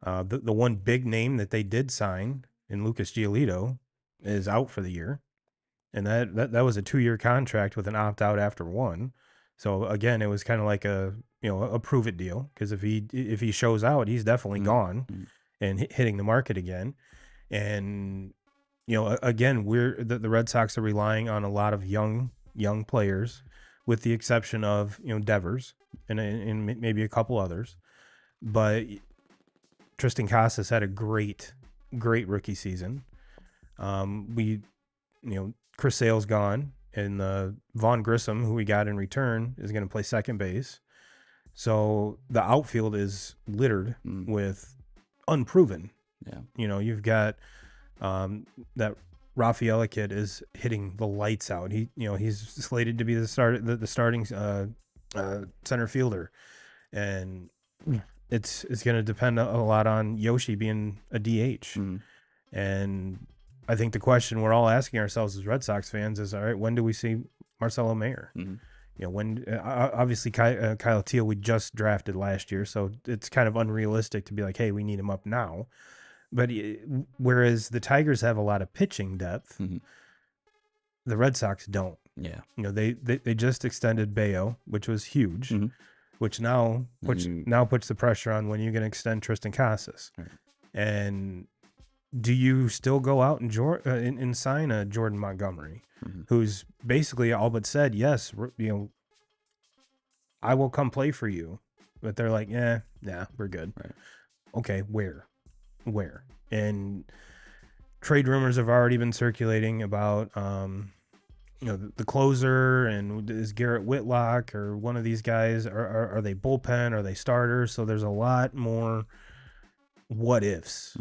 The one big name that they did sign in Lucas Giolito is out for the year. And that was a 2-year contract with an opt out after one. So again, it was kind of like a prove it deal, because if he shows out, he's definitely gone Mm-hmm. and hitting the market again. And again, the Red Sox are relying on a lot of young players, with the exception of Devers and maybe a couple others. But Tristan Casas had a great rookie season. Chris Sale's gone, and Vaughn Grissom, who we got in return, is going to play second base. So the outfield is littered with unproven. Yeah. You've got that Rafaela kid is hitting the lights out. He's slated to be the starting center fielder, and it's going to depend a lot on Yoshi being a DH. And I think the question we're all asking ourselves as Red Sox fans is, all right, when do we see Marcelo Mayer? When obviously Kyle Teal we just drafted last year, so it's kind of unrealistic to be like, hey, we need him up now. But whereas the Tigers have a lot of pitching depth, the Red Sox don't. Yeah. They just extended Bayo, which was huge, which now puts the pressure on when you can extend Tristan Casas. Right. And do you still go out and sign a Jordan Montgomery, who's basically all but said, yes, I will come play for you. But they're like, yeah, we're good. Right. Okay, where? And trade rumors have already been circulating about, the closer, and is Garrett Whitlock or one of these guys, are they bullpen? Are they starters? So there's a lot more what ifs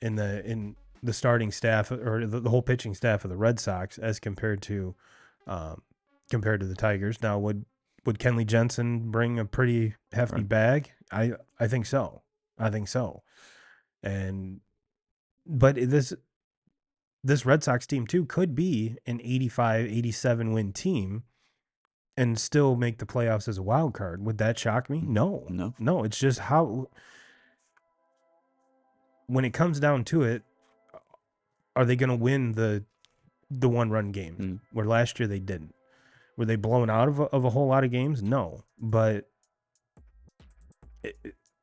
in the starting staff, or the whole pitching staff of the Red Sox as compared to the Tigers. Now, would Kenley Jensen bring a pretty hefty bag? I think so. But this Red Sox team too could be an 85, 87 win team and still make the playoffs as a wild card. Would that shock me? No. No. No, it's just how when it comes down to it, are they going to win the one-run games where last year they didn't? Were they blown out of a whole lot of games? No. But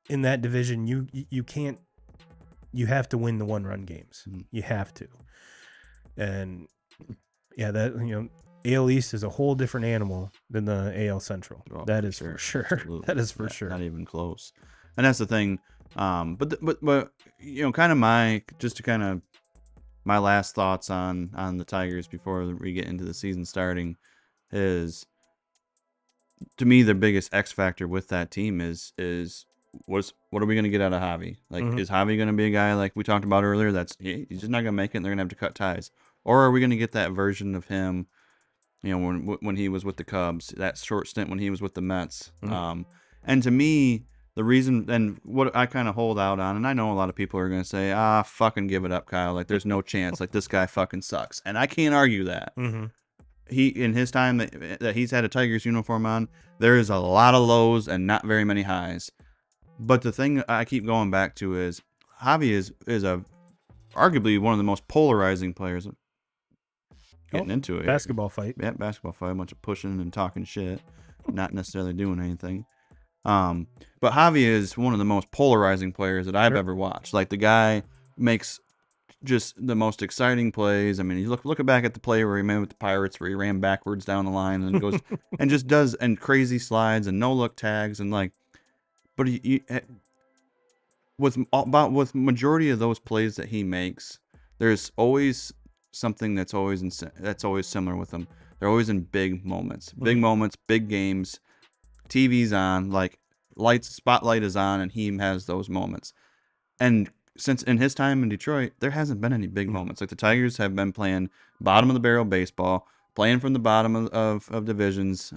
in that division, you can't, you have to win the one-run games. You have to. And yeah, that, AL East is a whole different animal than the AL Central. Oh, that is for sure. That is for sure. Not even close. And that's the thing. But kind of my last thoughts on the Tigers before we get into the season starting is, to me, the biggest X factor with that team is what are we going to get out of Javi? Like, is Javi going to be a guy like we talked about earlier he's just not going to make it and they're going to have to cut ties? Or are we going to get that version of him, when he was with the Cubs, that short stint when he was with the Mets? And to me, the reason, and what I kind of hold out on, and I know a lot of people are going to say, fucking give it up, Kyle. Like, there's no chance. Like, this guy fucking sucks. And I can't argue that. He, in his time that he's had a Tigers uniform on, there is a lot of lows and not very many highs. But the thing I keep going back to is Javi is arguably one of the most polarizing players. Getting into it. Basketball fight. Yeah, basketball fight. A bunch of pushing and talking shit, not necessarily doing anything. But Javi is one of the most polarizing players that I've ever watched. Like, the guy makes just the most exciting plays. I mean, you look back at the play where he made with the Pirates, where he ran backwards down the line and goes and just does and crazy slides and no look tags and like. But with majority of those plays that he makes, there's always something that's always similar with them. They're always in big moments, big games. TV's on, like spotlight is on, and he has those moments. And since in his time in Detroit, there hasn't been any big moments. Like, the Tigers have been playing bottom of the barrel baseball, playing from the bottom of divisions,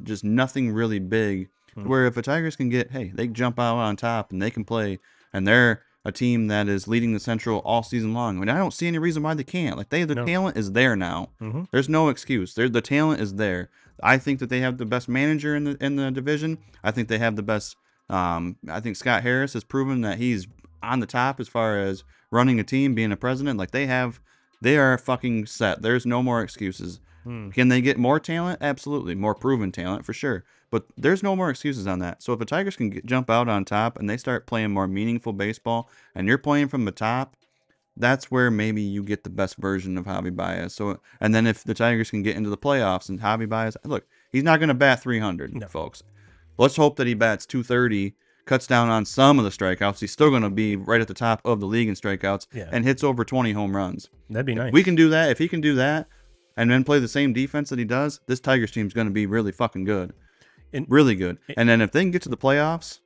just nothing really big. Where if the Tigers can they jump out on top and they can play, and they're a team that is leading the Central all season long. I mean, I don't see any reason why they can't. Like, the talent is there now. There's no excuse. The talent is there. I think that they have the best manager in the division. I think they have the best. I think Scott Harris has proven that he's on the top as far as running a team, being a president. Like, they are fucking set. There's no more excuses. Can they get more talent? Absolutely. More proven talent for sure. But there's no more excuses on that. So if the Tigers can jump out on top and they start playing more meaningful baseball and you're playing from the top, that's where maybe you get the best version of Javi Baez. So, and then if the Tigers can get into the playoffs and Javi Baez, look, he's not going to bat 300, folks. Let's hope that he bats 230, cuts down on some of the strikeouts. He's still going to be right at the top of the league in strikeouts and hits over 20 home runs. That'd be nice. We can do that. If he can do that and then play the same defense that he does, this Tigers team is going to be really fucking good. Really good. And then if they can get to the playoffs,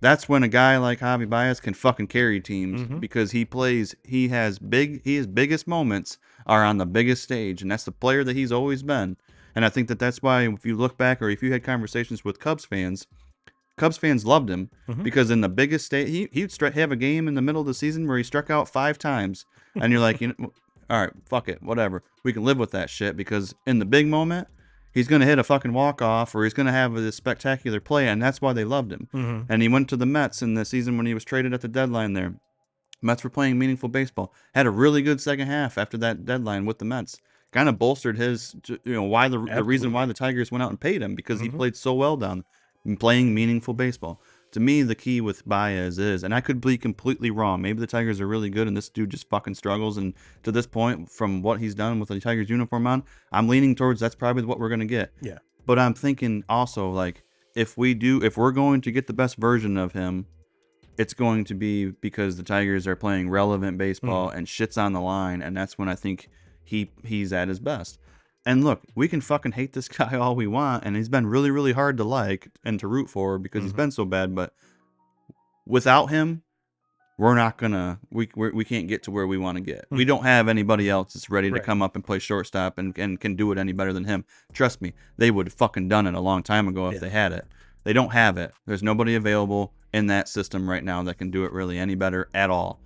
that's when a guy like Javi Baez can fucking carry teams because his biggest moments are on the biggest stage, and that's the player that he's always been. And I think that's why if you look back, or if you had conversations with Cubs fans loved him because in the biggest stage, he'd have a game in the middle of the season where he struck out 5 times, and you're like, all right, fuck it, whatever. We can live with that shit because in the big moment, he's going to hit a fucking walk-off or he's going to have this spectacular play, and that's why they loved him. And he went to the Mets in the season when he was traded at the deadline there. Mets were playing meaningful baseball. Had a really good second half after that deadline with the Mets. Kind of bolstered his, why the reason why the Tigers went out and paid him, because he played so well down playing meaningful baseball. To me, the key with Baez is, and I could be completely wrong, maybe the Tigers are really good and this dude just fucking struggles, and to this point, from what he's done with the Tigers uniform on, I'm leaning towards that's probably what we're going to get. Yeah. But I'm thinking also, like, if we're going to get the best version of him, it's going to be because the Tigers are playing relevant baseball and shit's on the line, and that's when I think he's at his best. And look, we can fucking hate this guy all we want, and he's been really, really hard to like and to root for because he's been so bad. But without him, we're not gonna. We can't get to where we want to get. We don't have anybody else that's ready to come up and play shortstop and can do it any better than him. Trust me, they would have fucking done it a long time ago if they had it. They don't have it. There's nobody available in that system right now that can do it really any better at all.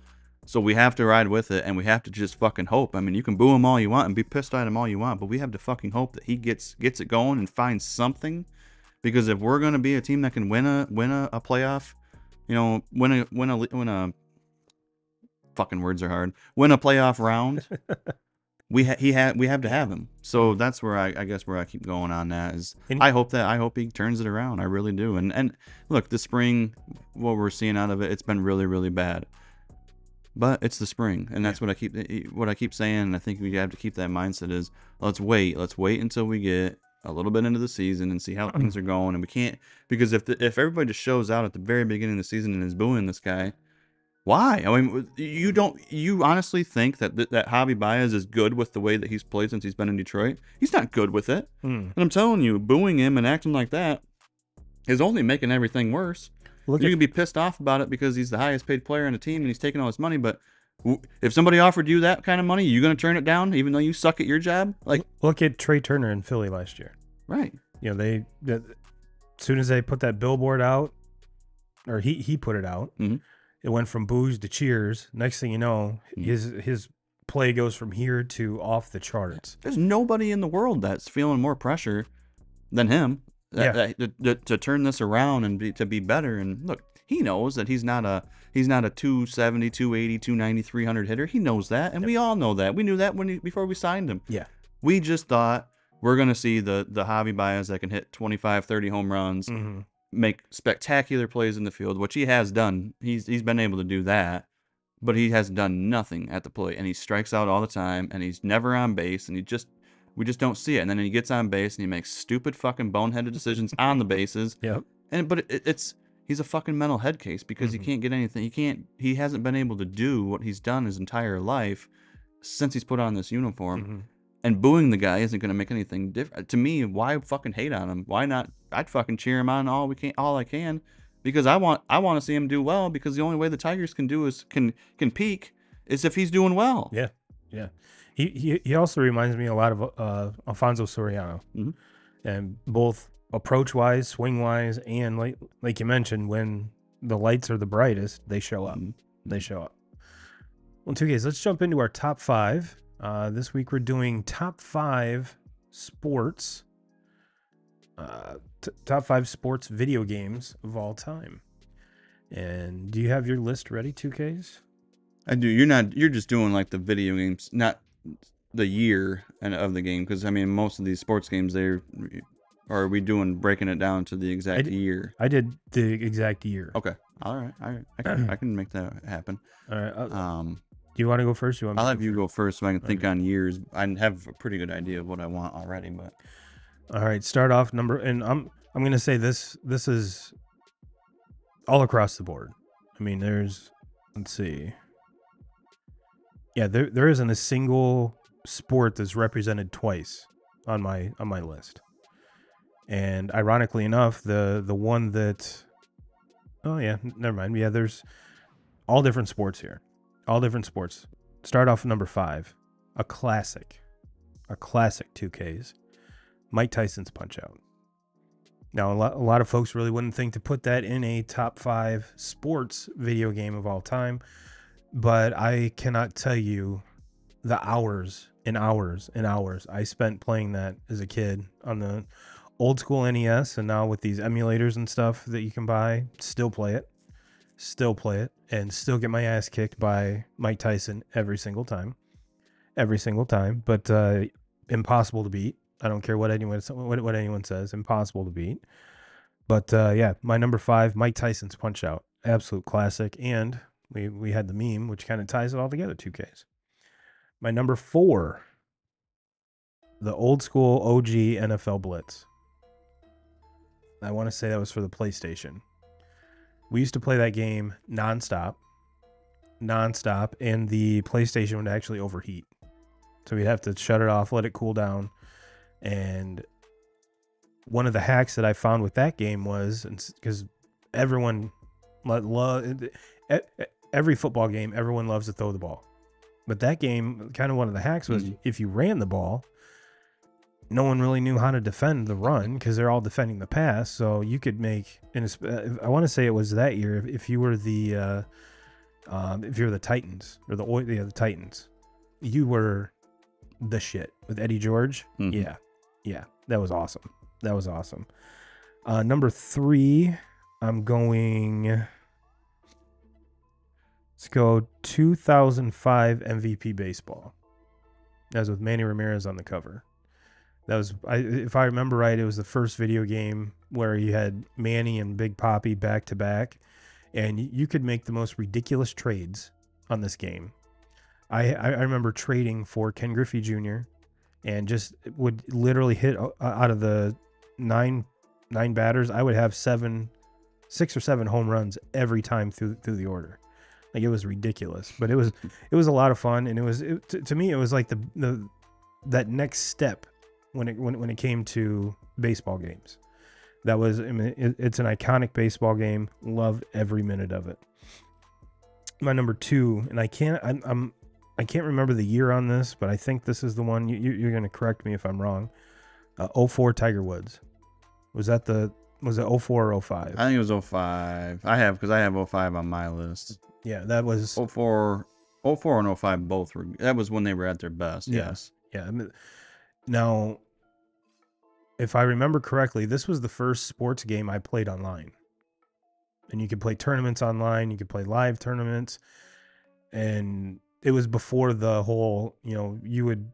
So we have to ride with it, and we have to just fucking hope. I mean, you can boo him all you want and be pissed at him all you want, but we have to fucking hope that he gets it going and finds something. Because if we're gonna be a team that can win a playoff, win a fucking words are hard. Win a playoff round. we have to have him. So that's where I guess where I keep going on that is I hope he turns it around. I really do. And look, the spring, what we're seeing out of it, it's been really, really bad. But it's the spring, and that's what I keep saying. And I think we have to keep that mindset is let's wait until we get a little bit into the season and see how things are going. And we can't, because if everybody just shows out at the very beginning of the season and is booing this guy, why? I mean, you honestly think that Javi Baez is good with the way that he's played since he's been in Detroit? He's not good with it. And I'm telling you, booing him and acting like that is only making everything worse. You can be pissed off about it because he's the highest paid player on the team and he's taking all his money, but if somebody offered you that kind of money, you going to turn it down even though you suck at your job? Like, look at Trey Turner in Philly last year. Right. You know, they as soon as they put that billboard out, or he put it out, it went from boos to cheers. Next thing you know, his play goes from here to off the charts. There's nobody in the world that's feeling more pressure than him. To turn this around and to be better. And look, he knows that he's not a 270, 280, 290, 300 hitter. He knows that, and we all know that. We knew that before we signed him. Yeah. We just thought we're going to see the Javi Baez that can hit 25, 30 home runs, make spectacular plays in the field, which he has done. He's been able to do that, but he has done nothing at the plate, and he strikes out all the time, and he's never on base, and we just don't see it. And then he gets on base and he makes stupid fucking boneheaded decisions on the bases. Yep. But he's a fucking mental head case because he can't get anything. He hasn't been able to do what he's done his entire life since he's put on this uniform. And booing the guy isn't going to make anything different. To me, why fucking hate on him? Why not? I'd fucking cheer him on all I can, because I want to see him do well, because the only way the Tigers can peak is if he's doing well. Yeah. Yeah. He also reminds me a lot of Alfonso Soriano, and both approach wise, swing wise, and like you mentioned, when the lights are the brightest, they show up. They show up. Well, 2Ks, let's jump into our top 5. This week we're doing top 5 sports, top 5 sports video games of all time. And do you have your list ready, 2Ks? I do. You're just doing like the video games, not the year of the game, because I mean most of these sports games, are we doing breaking it down to the exact year? I did the exact year. Okay. All right. I can make that happen. All right. Do you want to go first? I'll have you go first so I can think on years. I have a pretty good idea of what I want already, but all right. Start off and I'm going to say this is all across the board. I mean, let's see. Yeah, there isn't a single sport that's represented twice on my list. And ironically enough, the one that, oh yeah, never mind. Yeah, there's all different sports here. All different sports. Start off with number 5, a classic 2Ks, Mike Tyson's Punch-Out. Now, a lot of folks really wouldn't think to put that in a top 5 sports video game of all time, but I cannot tell you the hours and hours and hours I spent playing that as a kid on the old school NES, and now with these emulators and stuff that you can buy, still play it, and still get my ass kicked by Mike Tyson every single time. But impossible to beat. I don't care what anyone says, impossible to beat. But yeah, my number 5, Mike Tyson's Punch-Out, absolute classic. And we had the meme, which kind of ties it all together, 2Ks. My number 4, the old school OG NFL Blitz. I want to say that was for the PlayStation. We used to play that game nonstop, and the PlayStation would actually overheat. So we'd have to shut it off, let it cool down. And one of the hacks that I found with that game was, because everyone every football game, everyone loves to throw the ball. But that game, kind of one of the hacks was if you ran the ball, no one really knew how to defend the run because they're all defending the pass. So you could make, I want to say it was that year, if you were the If you're the Titans or the Titans, you were the shit with Eddie George. Mm-hmm. Yeah, that was awesome. That was awesome. Number 3, I'm going. Let's go 2005 MVP baseball. That was with Manny Ramirez on the cover. That was, if I remember right, it was the first video game where you had Manny and Big Papi back to back, and you could make the most ridiculous trades on this game. I remember trading for Ken Griffey Jr. and just would literally hit out of the nine batters, I would have 6 or 7 home runs every time through the order. Like, it was ridiculous, but it was a lot of fun, and to me it was like the that next step when it came to baseball games. That was, I mean, it's an iconic baseball game. Loved every minute of it. My number 2, and I can't remember the year on this, but I think this is the one. You're going to correct me if I'm wrong. 04 Tiger Woods. Was it 04 or 05? I think it was 05. Because I have 05 on my list. Yeah, that was 04 and 05 both were. That was when they were at their best. Yeah. Yes. Yeah. Now, if I remember correctly, this was the first sports game I played online. And you could play tournaments online. You could play live tournaments. And it was before the whole, you'd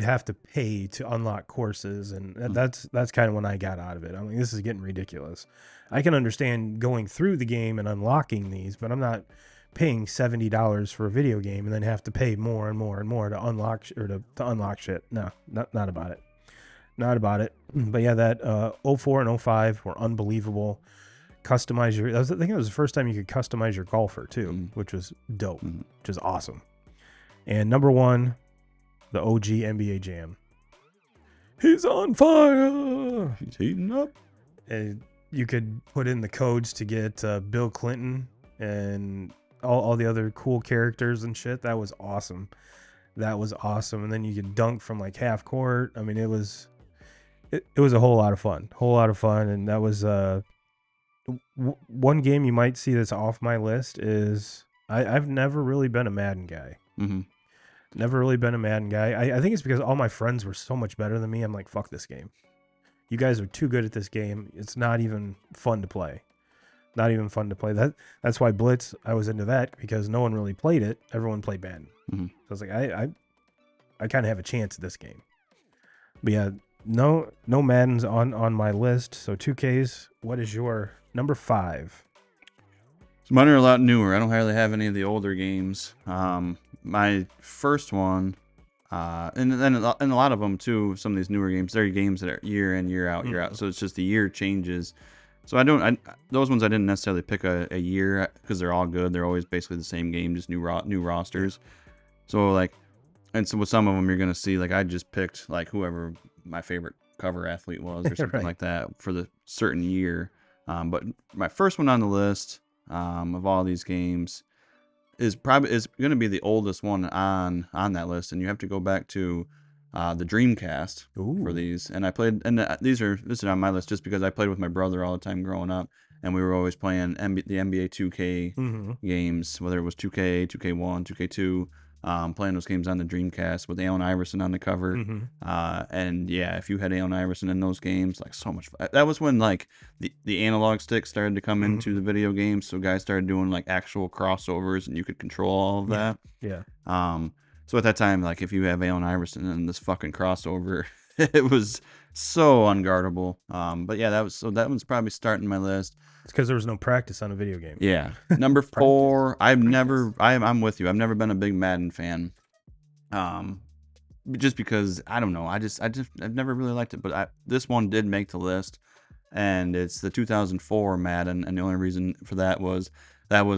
have to pay to unlock courses. And that's kind of when I got out of it. I mean, this is getting ridiculous. I can understand going through the game and unlocking these, but I'm not paying $70 for a video game and then have to pay more and more and more to unlock to unlock shit. No, not about it. Not about it. But yeah, that 04 and 05 were unbelievable. Customize I think it was the first time you could customize your golfer too, which was dope, which is awesome. And number 1, the OG NBA Jam. He's on fire. He's heating up. And you could put in the codes to get Bill Clinton and all the other cool characters and shit. That was awesome. And then you could dunk from like half court. I mean, it was a whole lot of fun. And that was one game you might see that's off my list is I've never really been a Madden guy. Mm-hmm. Never really been a Madden guy. I think it's because all my friends were so much better than me. I'm like, fuck this game. You guys are too good at this game. It's not even fun to play. That's why Blitz, I was into that because no one really played it. Everyone played Madden. Mm-hmm. So I was like, I kind of have a chance at this game. But yeah, no Maddens on my list. So 2Ks, what is your number 5? So mine are a lot newer. I don't hardly have any of the older games. My first one, and a lot of them too, some of these newer games, they're games that are year in, year out, year out. So it's just the year changes. So those ones I didn't necessarily pick a year because they're all good. They're always basically the same game, just new rosters. So so with some of them you're gonna see I just picked whoever my favorite cover athlete was or something like that for the certain year. But my first one on the list of all these games is going to be the oldest one on that list, and you have to go back to the Dreamcast for these. And I played, and this is on my list just because I played with my brother all the time growing up, and we were always playing the NBA 2K games, whether it was 2K, 2K1, 2K2. Playing those games on the Dreamcast with Allen Iverson on the cover. And yeah, if you had Allen Iverson in those games, so much fun. That was when the analog stick started to come into the video games, so guys started doing actual crossovers and you could control all of that. Yeah. So at that time, if you have Allen Iverson in this fucking crossover, it was so unguardable. But yeah, that one's probably starting my list. It's because there was no practice on a video game. Yeah. Number 4, I'm with you. I've never been a big Madden fan. Just because I don't know. I've never really liked it, but this one did make the list, and it's the 2004 Madden, and the only reason for that was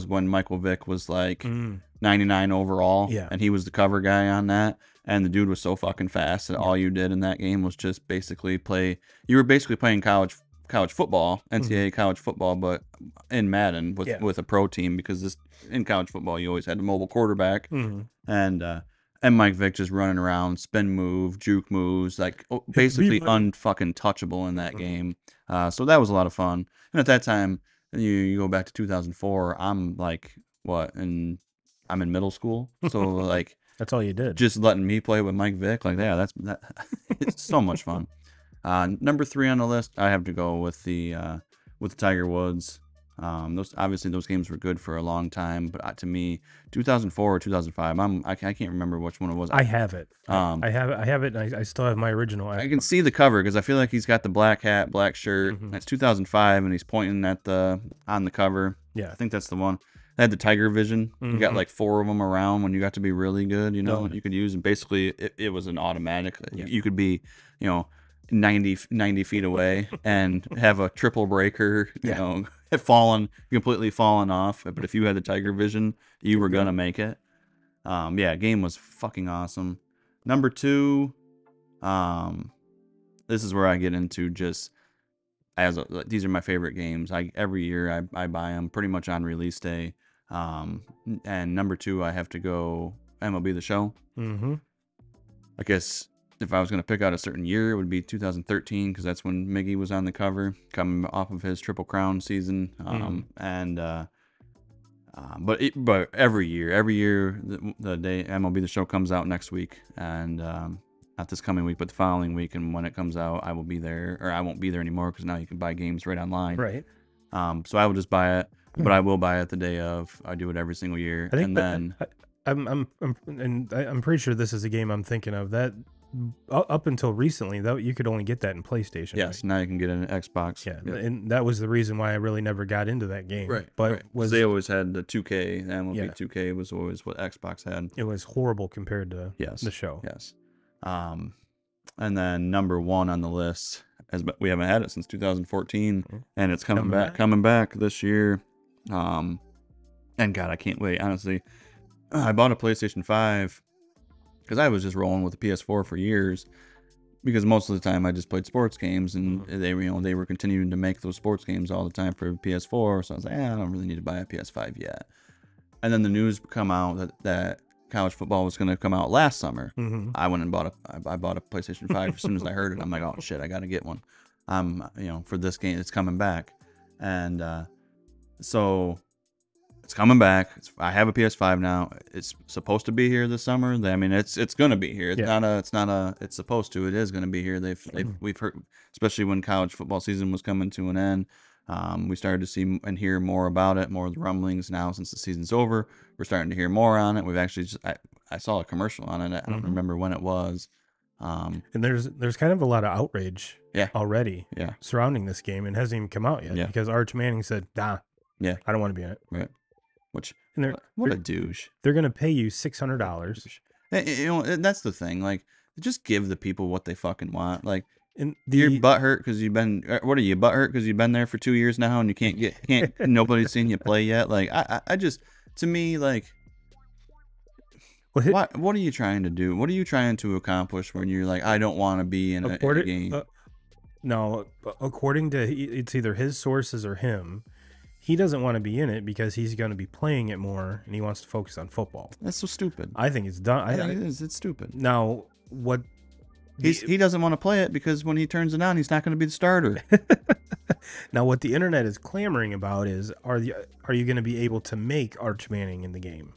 when Michael Vick was 99 overall, and he was the cover guy on that, and the dude was so fucking fast that all you did in that game was just basically play. You were basically playing college football, NCAA college football, but in Madden with a pro team, because in college football you always had a mobile quarterback, and Mike Vick just running around, spin move, juke moves, basically unfucking touchable in that game. So that was a lot of fun. And at that time, you go back to 2004, I'm what, and I'm in middle school, so like That's all you did. just letting me play with Mike Vick, like yeah, that it's so much fun. Number 3 on the list, I have to go with the Tiger Woods. Those games were good for a long time, but to me, 2004 or 2005, I can't remember which one it was. I have it. Um, I have it, and I still have my original. I can see the cover because I feel like he's got the black hat, black shirt. Mhm. It's 2005, and he's pointing at on the cover. Yeah. I think that's the one. They had the tiger vision. You got Mhm. like 4 of them around when you got to be really good. You know, Oh. you could use, and basically it was an automatic. Yeah. You could be, 90 feet away and have a triple breaker. Yeah. Completely fallen off. But if you had the tiger vision, you were gonna make it. Game was fucking awesome. Number 2. This is where I get into just these are my favorite games. Every year I buy them pretty much on release day. And number 2, I have to go MLB The Show. Mm-hmm. I guess if I was going to pick out a certain year, it would be 2013 because that's when Miggy was on the cover, coming off of his Triple Crown season. But every year, the day MLB The Show comes out next week, and not this coming week, but the following week, and when it comes out, I will be there, or I won't be there anymore because now you can buy games right online. Right. So I will just buy it, but I will buy it the day of. I do it every single year, I think, and then I'm pretty sure this is a game I'm thinking of. That up until recently, though, you could only get that in PlayStation. yes, right? now you can get an Xbox. Yeah, Yep. and that was the reason why I really never got into that game. But right. 'Cause they always had the 2K. The MLB Yeah. 2K was always what Xbox had. it was horrible compared to Yes. the show. Yes. And then number 1 on the list, we haven't had it since 2014, and it's coming back this year. And God, I can't wait. Honestly, I bought a PlayStation 5 because I was just rolling with the PS4 for years. Because most of the time I just played sports games, and they were continuing to make those sports games all the time for PS4. So I was like, I don't really need to buy a PS5 yet. And then the news come out that college football was going to come out last summer. Mm-hmm. I went and bought a PlayStation 5 as soon as I heard it. I'm like, oh shit, I got to get one. For this game, it's coming back, and so it's coming back. I have a PS5 now. It's supposed to be here this summer. I mean, it's going to be here. It's supposed to. It is going to be here. We've heard, especially when college football season was coming to an end. We started to see and hear more about it, more of the rumblings now since the season's over. We're starting to hear more on it. We've actually I saw a commercial on it. I don't remember when it was. And there's kind of a lot of outrage already surrounding this game, and hasn't even come out yet because Arch Manning said, I don't want to be in it. Right. Which, and what a douche. They're going to pay you $600. That's the thing. Like, just give the people what they fucking want. Like, and you're butthurt because you've been. What are you, butthurt because you've been there for 2 years now and you can't nobody's seen you play yet? Like, I just, to me, like, what are you trying to do? What are you trying to accomplish when you're like, I don't want to be in a game? No, according to it's either his sources or him. He doesn't want to be in it because he's going to be playing it more, and he wants to focus on football. That's so stupid. I think it's done. It is. It's stupid. Now, what? He doesn't want to play it because when he turns it on, he's not going to be the starter. Now, what the internet is clamoring about is, are you going to be able to make Arch Manning in the game?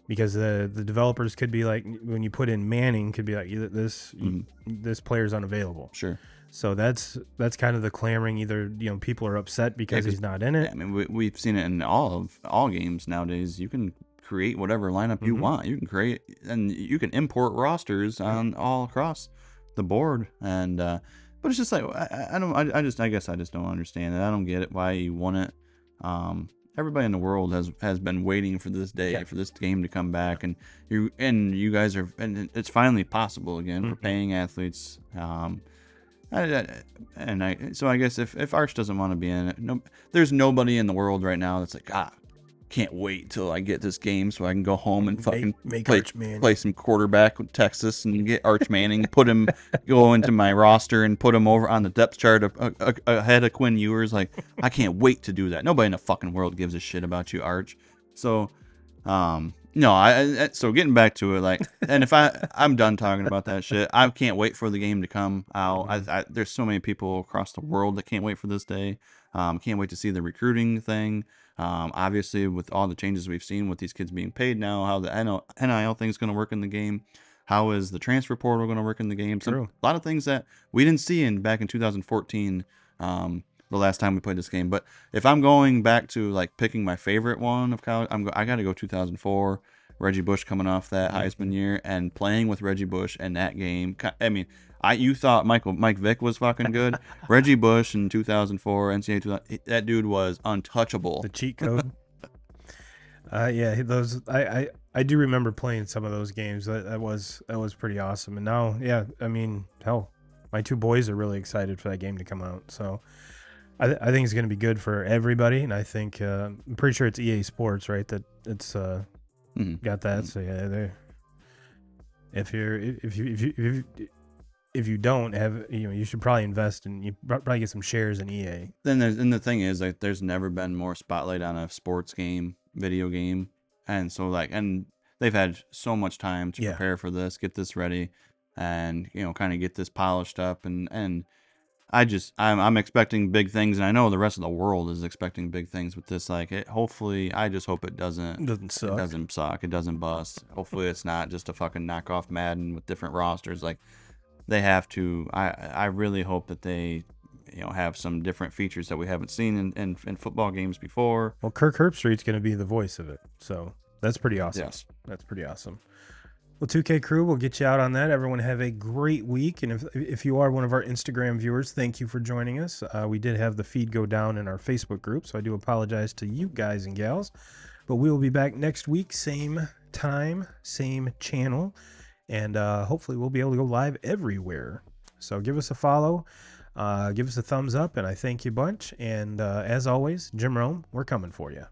Because the developers could be like, when you put in Manning, could be like, this player's unavailable. Sure. So that's kind of the clamoring. Either people are upset because he's not in it. I mean, we've seen it in all games nowadays. You can create whatever lineup you want. You can create and you can import rosters on all across the board. And but it's just like I guess I just don't understand it. I don't get it why you want it. Everybody in the world has been waiting for this day for this game to come back, and you guys are, and it's finally possible again for paying athletes. So I guess if Arch doesn't want to be in it, there's nobody in the world right now that's like, can't wait till I get this game so I can go home and fucking play some quarterback with Texas and get Arch Manning, go into my roster and put him over on the depth chart ahead of Quinn Ewers. Like, I can't wait to do that. Nobody in the fucking world gives a shit about you, Arch. So, No, so getting back to it, like, and if I'm done talking about that shit. I can't wait for the game to come out. There's so many people across the world that can't wait for this day. Can't wait to see the recruiting thing. Obviously, with all the changes we've seen with these kids being paid now, how the NIL thing is going to work in the game. How is the transfer portal going to work in the game? True. A lot of things that we didn't see back in 2014. The last time we played this game. But if I'm going back to like picking my favorite one of college, I got to go 2004. Reggie Bush coming off that Heisman year and playing with Reggie Bush in that game. I mean, you thought Mike Vick was fucking good. Reggie Bush in 2004 NCAA 2000, that dude was untouchable. The cheat code. Yeah, those I do remember playing some of those games. That was pretty awesome. And now, yeah, I mean, hell, my two boys are really excited for that game to come out. So I think it's going to be good for everybody. And I think I'm pretty sure it's EA Sports, right? That it's got that. So yeah, they if you don't have, you should probably invest and you probably get some shares in EA. And the thing is, like, there's never been more spotlight on a sports game, video game, and so and they've had so much time to prepare for this, get this ready, and kind of get this polished up, and I'm expecting big things, and I know the rest of the world is expecting big things with this. Like, hopefully, I just hope it doesn't suck. It doesn't suck. It doesn't bust. Hopefully, it's not just a fucking knockoff Madden with different rosters. Like, they have to. I really hope that they, have some different features that we haven't seen in football games before. Well, Kirk Herbstreit's going to be the voice of it, so that's pretty awesome. Yes, that's pretty awesome. Well, 2K Crew, we'll get you out on that. Everyone have a great week. And if you are one of our Instagram viewers, thank you for joining us. We did have the feed go down in our Facebook group, so I do apologize to you guys and gals. But we will be back next week, same time, same channel. And hopefully we'll be able to go live everywhere. So give us a follow, give us a thumbs up, and I thank you a bunch. And as always, Jim Rome, we're coming for you.